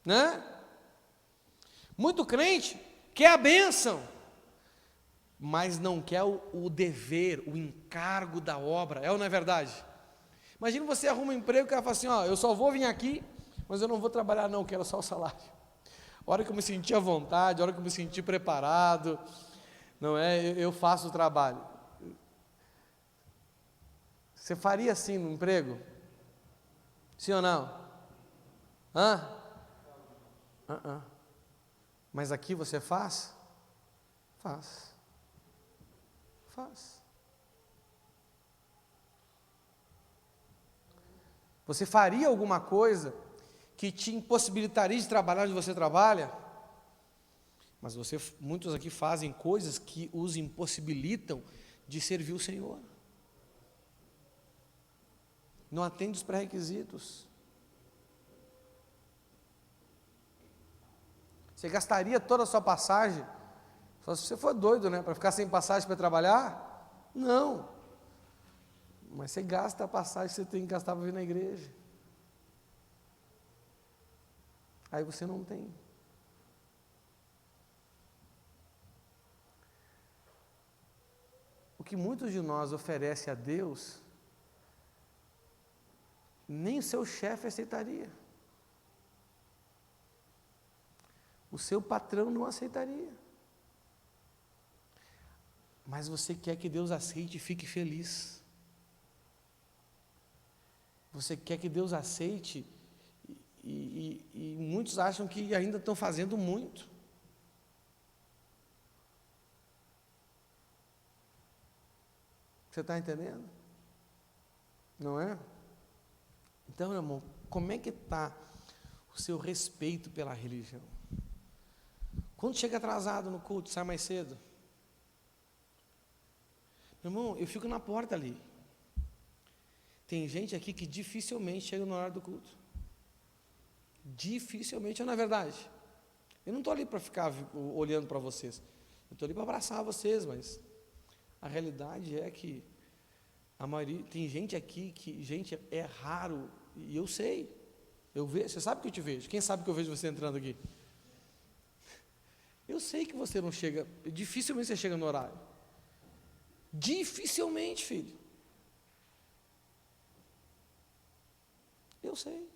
Speaker 1: Né? Muito crente quer a bênção, mas não quer o dever, o encargo da obra. É ou não é verdade? Imagina você arruma um emprego e o cara fala assim, eu só vou vir aqui, mas eu não vou trabalhar não, quero só o salário. A hora que eu me sentir à vontade, a hora que eu me sentir preparado, não é? Eu faço o trabalho. Você faria assim no emprego? Sim ou não? Mas aqui você faz? Faz. Você faria alguma coisa que te impossibilitaria de trabalhar onde você trabalha? Mas muitos aqui fazem coisas que os impossibilitam de servir o Senhor. Não atende os pré-requisitos. Você gastaria toda a sua passagem, só se você for doido, né? Para ficar sem passagem para trabalhar? Não. Mas você gasta a passagem que você tem que gastar para vir na igreja. Aí você não tem. O que muitos de nós oferecem a Deus, nem o seu chefe aceitaria. O seu patrão não aceitaria. mas você quer que Deus aceite e fique feliz. Você quer que Deus aceite e muitos acham que ainda estão fazendo muito. Você está entendendo? Não é? Então, meu irmão, como é que está o seu respeito pela religião? Quando chega atrasado no culto, sai mais cedo. Meu irmão, eu fico na porta ali. Tem gente aqui que dificilmente chega no horário do culto. Dificilmente, não é verdade? Eu não estou ali para ficar olhando para vocês. Eu estou ali para abraçar vocês, mas a realidade é que a maioria, tem gente aqui que, gente, é raro, e eu sei, eu vejo, você sabe que eu te vejo, quem sabe que eu vejo você entrando aqui? Eu sei que você não chega, dificilmente você chega no horário, dificilmente, filho, eu sei.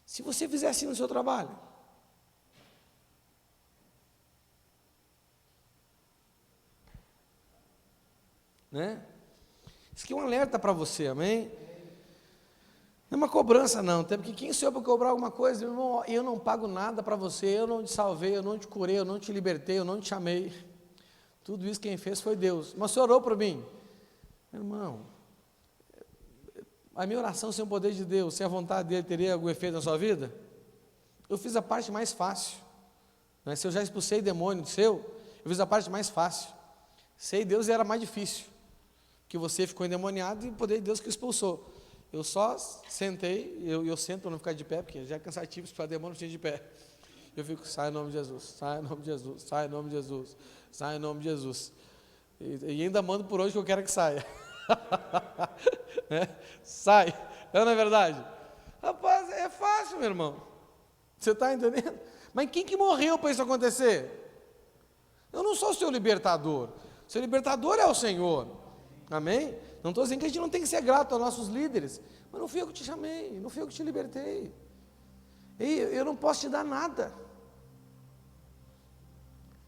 Speaker 1: Se você fizer assim no seu trabalho, né? Isso aqui é um alerta para você, amém? Não é uma cobrança não, até porque quem sou eu para cobrar alguma coisa? Meu irmão, eu não pago nada para você, eu não te salvei, eu não te curei, eu não te libertei, eu não te chamei. Tudo isso quem fez foi Deus. Mas você orou por mim? Meu irmão, a minha oração sem o poder de Deus, sem a vontade dele, teria algum efeito na sua vida? Eu fiz a parte mais fácil, né? Se eu já expulsei demônio do seu, eu fiz a parte mais fácil. Sei Deus era mais difícil, que você ficou endemoniado e o poder de Deus que expulsou. Eu só sentei, eu sento para não ficar de pé, porque já é cansativo expulsar demônio sem de pé. Eu fico, sai em nome de Jesus, sai em nome de Jesus, sai em nome de Jesus, sai em nome de Jesus. E ainda mando por hoje que eu quero que saia. Né? Sai, não é verdade? Rapaz, é fácil, meu irmão. Você está entendendo? Mas quem que morreu para isso acontecer? Eu não sou o seu libertador. O seu libertador é o Senhor. Amém? Não estou dizendo que a gente não tem que ser grato aos nossos líderes, mas não fui eu que te chamei, não fui eu que te libertei. E eu não posso te dar nada.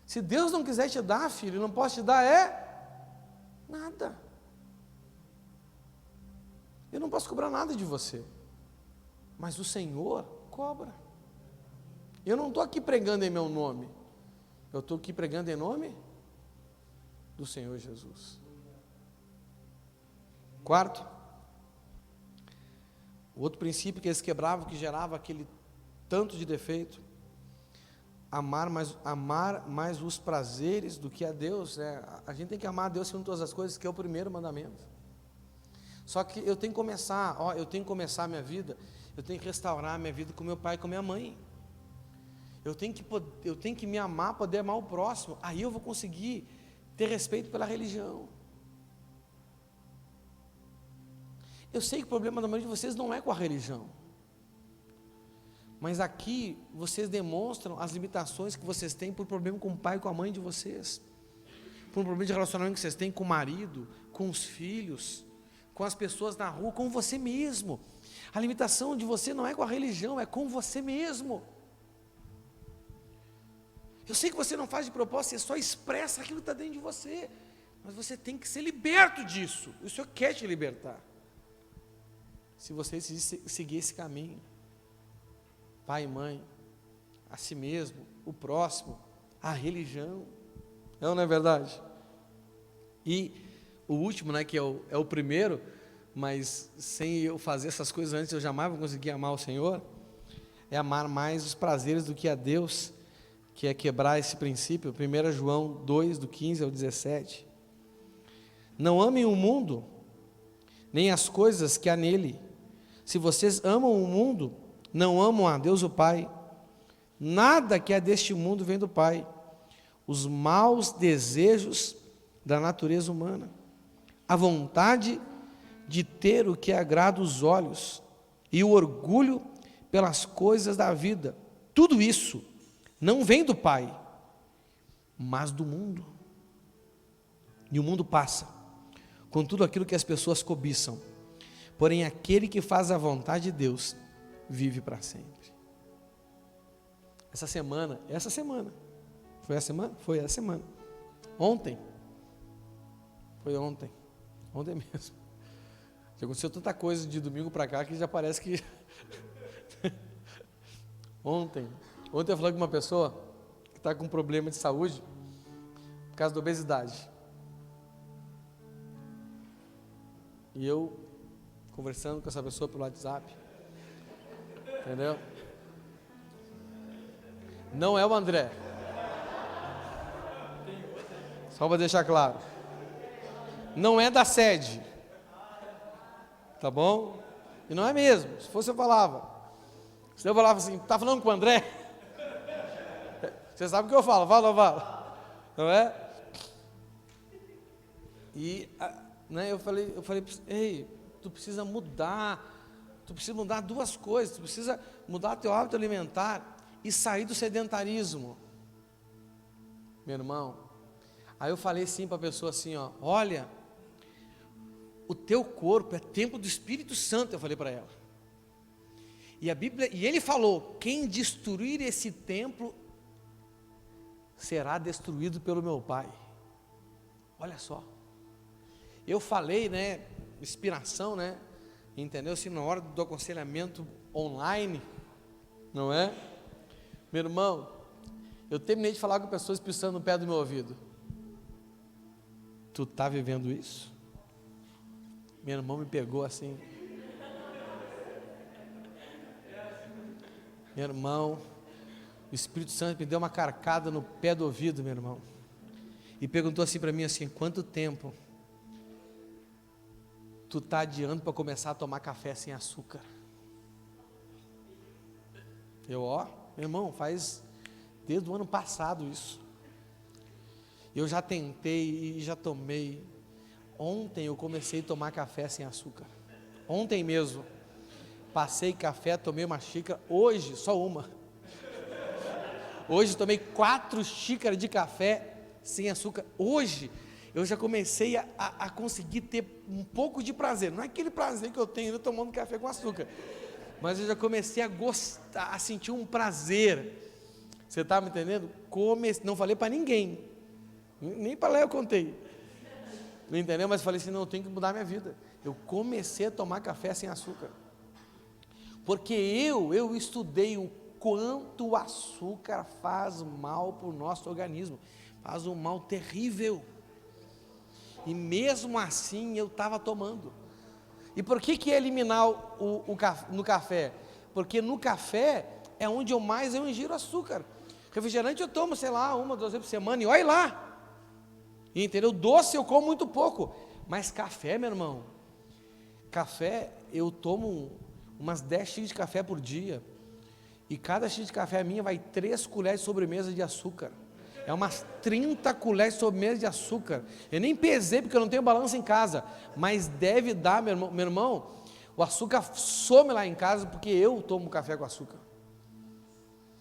Speaker 1: Se Deus não quiser te dar, filho, eu não posso te dar nada. Eu não posso cobrar nada de você, mas o Senhor cobra. Eu não estou aqui pregando em meu nome, eu estou aqui pregando em nome do Senhor Jesus. Quarto, o outro princípio que eles quebravam, que gerava aquele tanto de defeito, amar mais os prazeres do que a Deus. A gente tem que amar a Deus segundo todas as coisas, que é o primeiro mandamento. Só que eu tenho que começar, eu tenho que começar a minha vida, eu tenho que restaurar a minha vida com meu pai e com minha mãe. Eu tenho que me amar, poder amar o próximo, aí eu vou conseguir ter respeito pela religião. Eu sei que o problema da maioria de vocês não é com a religião, mas aqui vocês demonstram as limitações que vocês têm por problema com o pai e com a mãe de vocês, por um problema de relacionamento que vocês têm com o marido, com os filhos, com as pessoas na rua, com você mesmo. A limitação de você não é com a religião, é com você mesmo. Eu sei que você não faz de propósito, você só expressa aquilo que está dentro de você, mas você tem que ser liberto disso. O Senhor quer te libertar. Se você seguir esse caminho, pai e mãe, a si mesmo, o próximo, a religião, não é verdade? E o último, né, que é o primeiro, mas sem eu fazer essas coisas antes, eu jamais vou conseguir amar o Senhor, é amar mais os prazeres do que a Deus, que é quebrar esse princípio. 1 João 2, do 15 ao 17. Não amem o mundo, nem as coisas que há nele. Se vocês amam o mundo, não amam a Deus o Pai. Nada que é deste mundo vem do Pai. Os maus desejos da natureza humana, a vontade de ter o que agrada os olhos e o orgulho pelas coisas da vida, tudo isso não vem do Pai, mas do mundo. E o mundo passa, com tudo aquilo que as pessoas cobiçam. Porém, aquele que faz a vontade de Deus, vive para sempre. Essa semana, Foi a semana? Foi a semana. Ontem. Foi ontem. Ontem mesmo. Já aconteceu tanta coisa de domingo para cá que já parece que... Ontem eu falei com uma pessoa que está com problema de saúde por causa da obesidade. E eu conversando com essa pessoa pelo WhatsApp. Entendeu? Não é o André. Só para deixar claro. Não é da sede. Tá bom? E não é mesmo. Se fosse eu falava. Se eu falava assim, tá falando com o André? Você sabe o que eu falo, fala. Não é? E né, eu falei, ei, tu precisa mudar duas coisas, tu precisa mudar teu hábito alimentar e sair do sedentarismo. Meu irmão, aí eu falei assim para a pessoa assim, ó, olha, o teu corpo é templo do Espírito Santo, eu falei para ela. E a Bíblia, e ele falou, quem destruir esse templo será destruído pelo meu Pai. Olha só. Eu falei, né, inspiração, né, entendeu? Assim, na hora do aconselhamento online, não é? Meu irmão, eu terminei de falar com pessoas pisando no pé do meu ouvido. Tu está vivendo isso? Meu irmão me pegou assim. Meu irmão, o Espírito Santo me deu uma carcada no pé do ouvido, meu irmão. E perguntou assim para mim assim, quanto tempo tu está adiando para começar a tomar café sem açúcar? Eu, meu irmão, faz desde o ano passado isso. Eu já tentei e já tomei. Ontem eu comecei a tomar café sem açúcar. Ontem mesmo. Passei café, tomei uma xícara. Hoje, só uma. Hoje tomei 4 xícaras de café sem açúcar. Hoje eu já comecei a conseguir ter um pouco de prazer. Não é aquele prazer que eu tenho tomando café com açúcar, mas eu já comecei a gostar, a sentir um prazer. Você está me entendendo? Não falei para ninguém, nem para lá eu contei. Não entendeu? Mas falei assim, não, eu tenho que mudar minha vida. Eu comecei a tomar café sem açúcar. Porque eu estudei o quanto o açúcar faz mal para o nosso organismo. Faz um mal terrível. E mesmo assim eu estava tomando. E por que eliminar no café? Porque no café é onde eu ingiro açúcar. Refrigerante eu tomo, sei lá, 1, 2 vezes por semana e olha lá. Entendeu? Doce eu como muito pouco. Mas café, meu irmão, café eu tomo umas 10 xícaras de café por dia. E cada xícara de café minha vai 3 colheres de sobremesa de açúcar. É umas 30 colheres de sobremesa de açúcar. Eu nem pesei porque eu não tenho balança em casa. Mas deve dar, meu irmão, o açúcar some lá em casa porque eu tomo café com açúcar.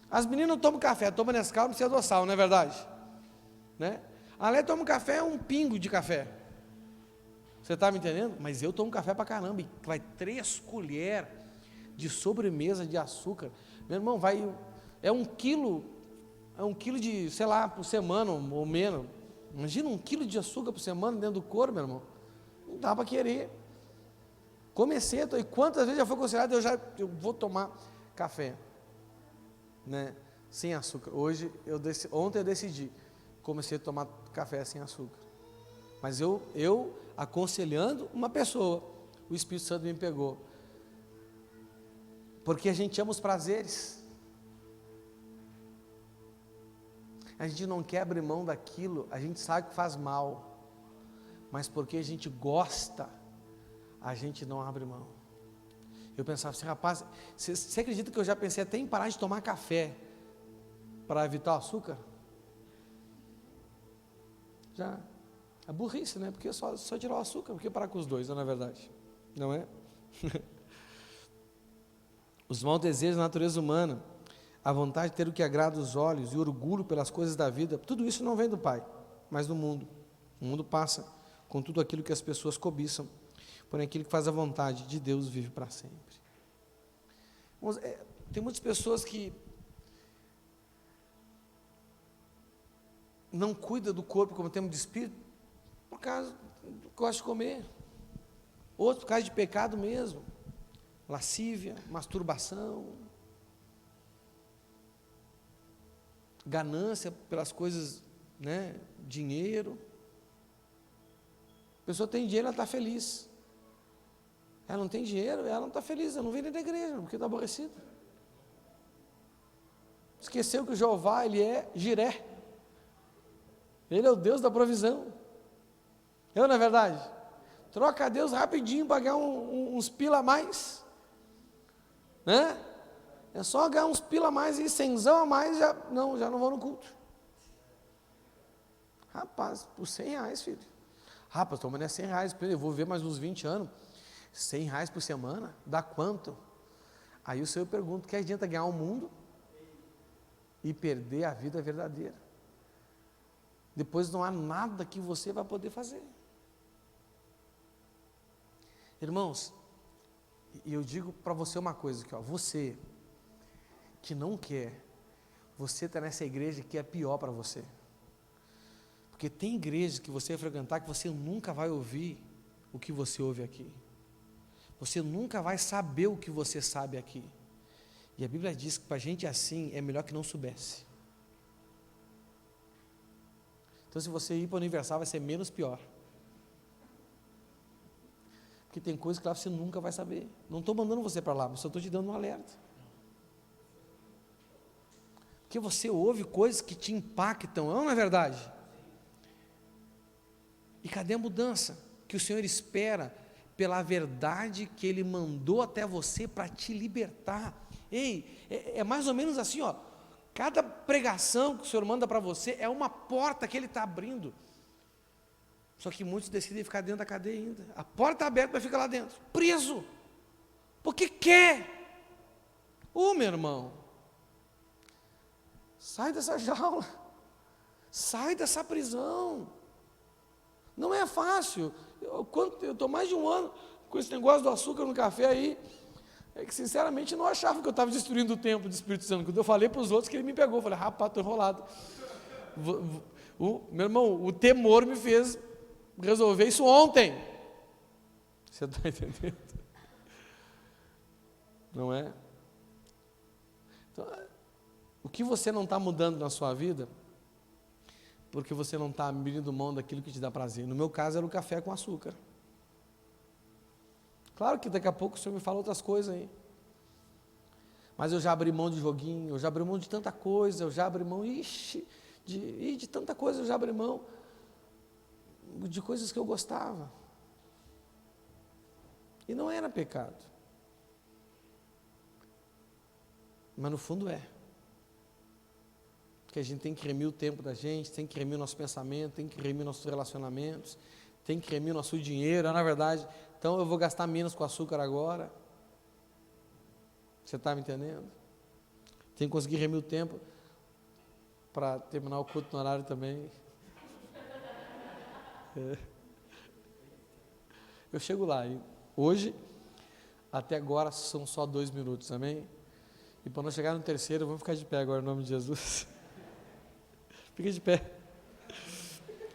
Speaker 1: As meninas não tomam café, tomam Nescau, não precisa adoçar, não é verdade? Né? A Lé toma café, um pingo de café. Você está me entendendo? Mas eu tomo café para caramba. E vai 3 colheres de sobremesa de açúcar. Meu irmão, é 1 quilo de, sei lá, por semana ou menos. Imagina 1 quilo de açúcar por semana dentro do corpo, meu irmão. Não dá para querer. Comecei, e quantas vezes já foi considerado, eu vou tomar café, né, sem açúcar. Ontem eu decidi, comecei a tomar café sem açúcar. Mas eu aconselhando uma pessoa, o Espírito Santo me pegou. Porque a gente ama os prazeres. A gente não quer abrir mão daquilo, a gente sabe que faz mal. Mas porque a gente gosta, a gente não abre mão. Eu pensava assim, rapaz, você acredita que eu já pensei até em parar de tomar café para evitar o açúcar? Já. É burrice, né? Porque só tirar o açúcar, porque parar com os dois, não é verdade? Não é? Os maus desejos da natureza humana, a vontade de ter o que agrada os olhos e o orgulho pelas coisas da vida, tudo isso não vem do Pai, mas do mundo. O mundo passa com tudo aquilo que as pessoas cobiçam, porém aquilo que faz a vontade de Deus vive para sempre. Tem muitas pessoas que não cuida do corpo como templo de espírito, por causa do que gosta de comer. Outros por causa de pecado mesmo. Lascívia, masturbação, ganância pelas coisas, né? Dinheiro. A pessoa tem dinheiro, ela está feliz. Ela não tem dinheiro, ela não está feliz, ela não vem nem da igreja, porque está aborrecida. Esqueceu que o Jeová, ele é Jiré. Ele é o Deus da provisão. Eu, não é verdade? Troca a Deus rapidinho para ganhar uns pila a mais. Né? É só ganhar uns pila a mais e cenzão a mais, já não vou no culto. Rapaz, por R$100, filho. Rapaz, mas não é R$100, eu vou ver mais uns 20 anos. R$100 por semana, dá quanto? Aí o Senhor pergunta, que adianta ganhar o mundo e perder a vida verdadeira? Depois não há nada que você vai poder fazer. Irmãos, e eu digo para você uma coisa aqui, ó, você que não quer, você está nessa igreja que é pior para você. Porque tem igrejas que você vai frequentar que você nunca vai ouvir o que você ouve aqui. Você nunca vai saber o que você sabe aqui. E a Bíblia diz que para gente assim é melhor que não soubesse. Então, se você ir para o Universal, vai ser menos pior. Porque tem coisas que lá você nunca vai saber. Não estou mandando você para lá, mas só estou te dando um alerta. Porque você ouve coisas que te impactam, não é verdade? E cadê a mudança que o Senhor espera pela verdade que Ele mandou até você para te libertar? Ei, é mais ou menos assim, ó. Cada pregação que o Senhor manda para você é uma porta que Ele está abrindo. Só que muitos decidem ficar dentro da cadeia ainda. A porta está aberta, mas fica lá dentro, preso. Porque quer. Meu irmão, sai dessa jaula. Sai dessa prisão. Não é fácil. Eu estou mais de um ano com esse negócio do açúcar no café aí. É que sinceramente não achava que eu estava destruindo o templo do Espírito Santo. Quando eu falei para os outros que ele me pegou, eu falei, rapaz, estou enrolado. Meu irmão, o temor me fez resolver isso ontem. Você está entendendo? Não é? Então, o que você não está mudando na sua vida, porque você não está abrindo mão daquilo que te dá prazer. No meu caso era o café com açúcar. Claro que daqui a pouco o Senhor me fala outras coisas aí. Mas eu já abri mão de joguinho, eu já abri mão de tanta coisa, eu já abri mão, de tanta coisa, eu já abri mão de coisas que eu gostava. E não era pecado. Mas no fundo é. Porque a gente tem que remir o tempo da gente, tem que remir o nosso pensamento, tem que remir nossos relacionamentos, tem que remir o nosso dinheiro, na verdade. Então eu vou gastar menos com açúcar agora. Você está me entendendo? Tem que conseguir remir o tempo para terminar o culto no horário também. Eu chego lá. E hoje, até agora, são só 2 minutos, amém? E para não chegar no terceiro, vamos ficar de pé agora, em nome de Jesus. Fica de pé.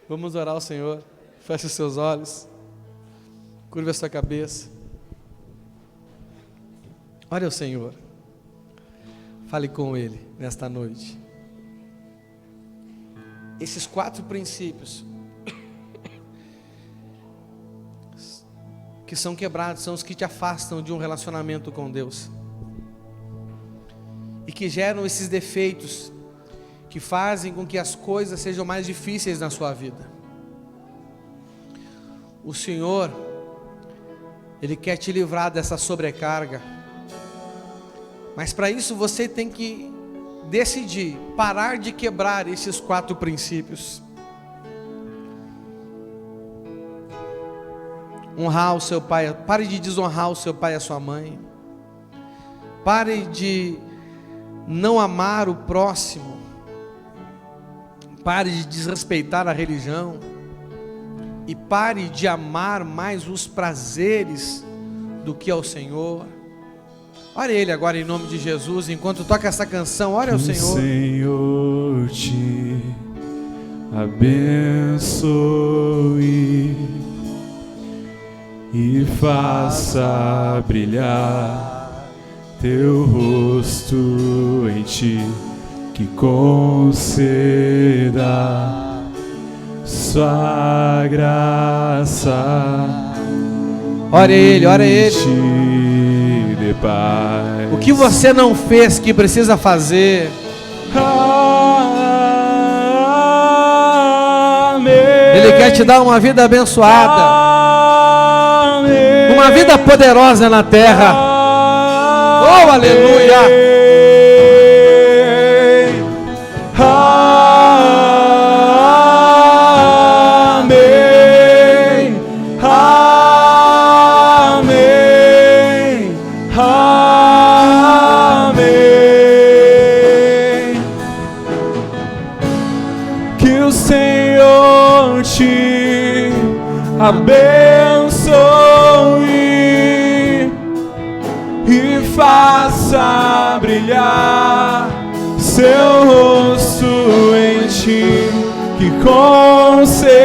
Speaker 1: Vamos orar ao Senhor. Feche os seus olhos. Curva a sua cabeça. Ore ao Senhor. Fale com Ele nesta noite. Esses 4 princípios que são quebrados são os que te afastam de um relacionamento com Deus. E que geram esses defeitos que fazem com que as coisas sejam mais difíceis na sua vida. O Senhor, Ele quer te livrar dessa sobrecarga. Mas para isso você tem que decidir parar de quebrar esses 4 princípios. Honrar o seu pai, pare de desonrar o seu pai e a sua mãe. Pare de não amar o próximo. Pare de desrespeitar a religião. E pare de amar mais os prazeres do que ao Senhor. Ore Ele agora em nome de Jesus. Enquanto toca essa canção, ore ao Senhor.
Speaker 2: Senhor te abençoe e faça brilhar teu rosto em ti, que conceda sua graça.
Speaker 1: Ore a Ele, ore a Ele.
Speaker 2: Te dê paz.
Speaker 1: O que você não fez que precisa fazer?
Speaker 2: Amém.
Speaker 1: Ele quer te dar uma vida abençoada,
Speaker 2: Amém.
Speaker 1: uma vida poderosa na terra. Oh, aleluia!
Speaker 2: Amém. Amém. Amém. Que o Senhor te abençoe e faça brilhar seu rosto em ti, que conceda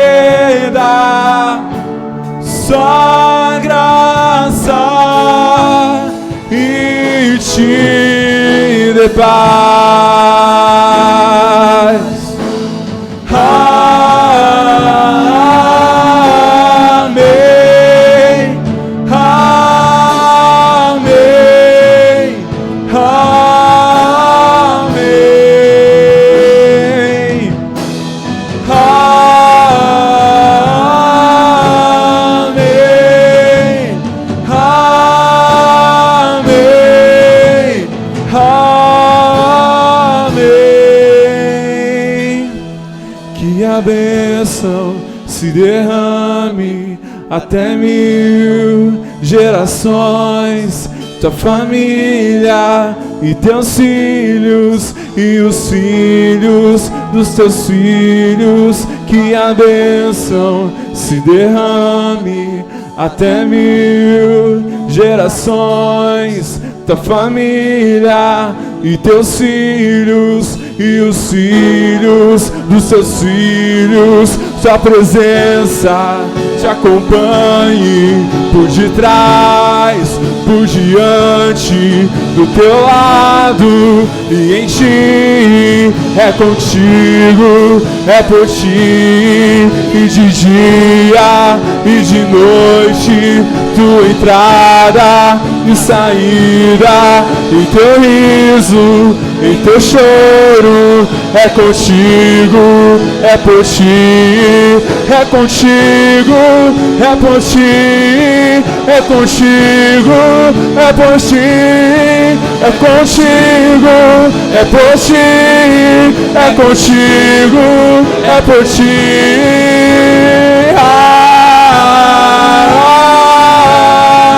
Speaker 2: sua graça e te dê paz. Amém. Amém. Amém. Amém. Amém. Amém. Que a bênção se derrame até 1000 gerações, tua família e teus filhos e os filhos dos teus filhos. Que a bênção se derrame até 1000 gerações, tua família e teus filhos e os filhos dos teus filhos. Sua presença te acompanhe por detrás, por diante, do teu lado e em ti. É contigo, é por ti, e de dia e de noite, tua entrada e saída, e teu riso e teu choro. É contigo, é por ti, é contigo, é por ti, é contigo, é por ti, é contigo, é por ti, é contigo, é por ti.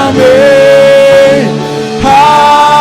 Speaker 2: Amém. Amém.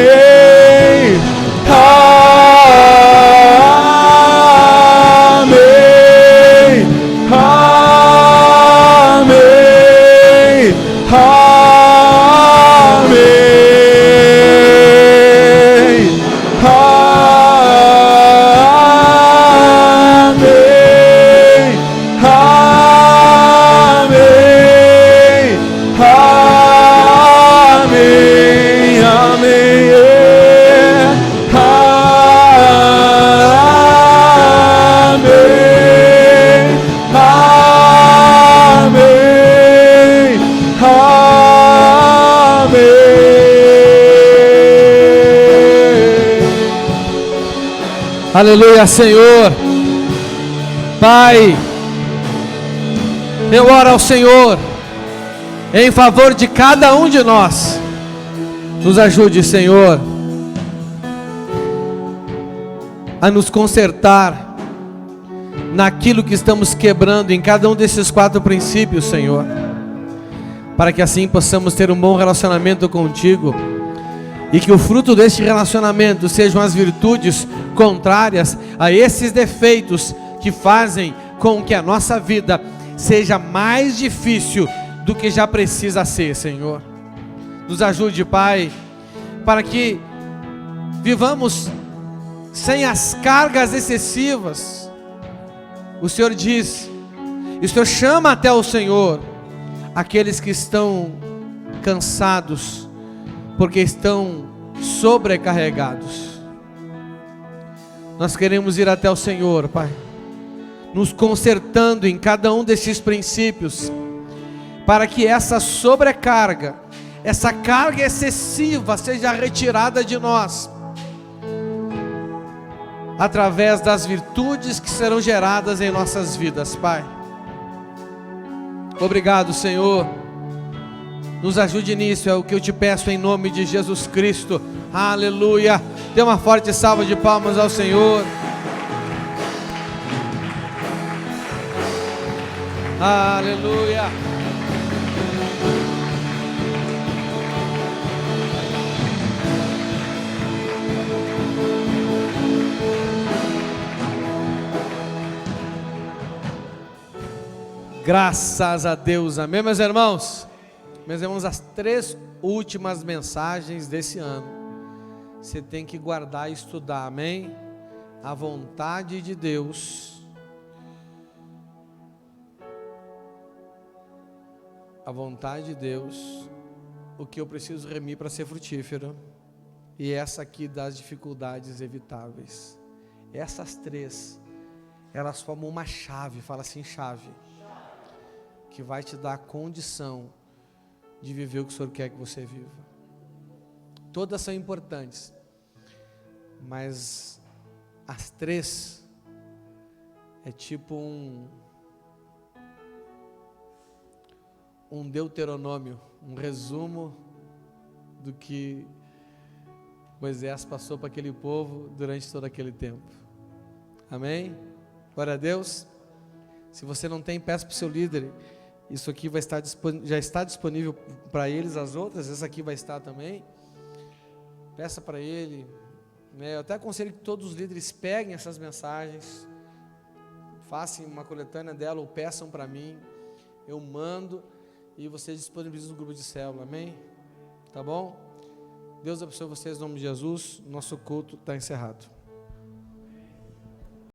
Speaker 2: Amém. Amém. Amém.
Speaker 1: Aleluia, Senhor. Pai, eu oro ao Senhor em favor de cada um de nós. Nos ajude, Senhor, a nos consertar naquilo que estamos quebrando em cada um desses 4 princípios, Senhor, para que assim possamos ter um bom relacionamento contigo, e que o fruto deste relacionamento sejam as virtudes contrárias a esses defeitos que fazem com que a nossa vida seja mais difícil do que já precisa ser, Senhor. Nos ajude, Pai, para que vivamos sem as cargas excessivas. O Senhor diz, e o Senhor chama até o Senhor aqueles que estão cansados, porque estão sobrecarregados. Nós queremos ir até o Senhor, Pai, nos consertando em cada um desses princípios, para que essa sobrecarga, essa carga excessiva seja retirada de nós, através das virtudes que serão geradas em nossas vidas, Pai. Obrigado, Senhor. Nos ajude nisso, é o que eu te peço em nome de Jesus Cristo. Aleluia. Dê uma forte salva de palmas ao Senhor. Aleluia. Graças a Deus, amém, meus irmãos? Meus irmãos, as 3 últimas mensagens desse ano, você tem que guardar e estudar, amém? A vontade de Deus, a vontade de Deus, o que eu preciso remir para ser frutífero, e essa aqui das dificuldades evitáveis. Essas 3, elas formam uma chave, fala assim, chave, que vai te dar a condição de viver o que o Senhor quer que você viva. Todas são importantes, mas as 3 é tipo um deuteronômio, um resumo do que Moisés passou para aquele povo durante todo aquele tempo. Amém? Glória a Deus. Se você não tem, peça para o seu líder. Isso aqui vai estar já está disponível para eles, as outras, essa aqui vai estar também. Peça para ele, né? Eu até aconselho que todos os líderes peguem essas mensagens, façam uma coletânea dela ou peçam para mim, eu mando e vocês disponibilizam no grupo de célula, amém? Tá bom? Deus abençoe vocês em nome de Jesus, nosso culto está encerrado.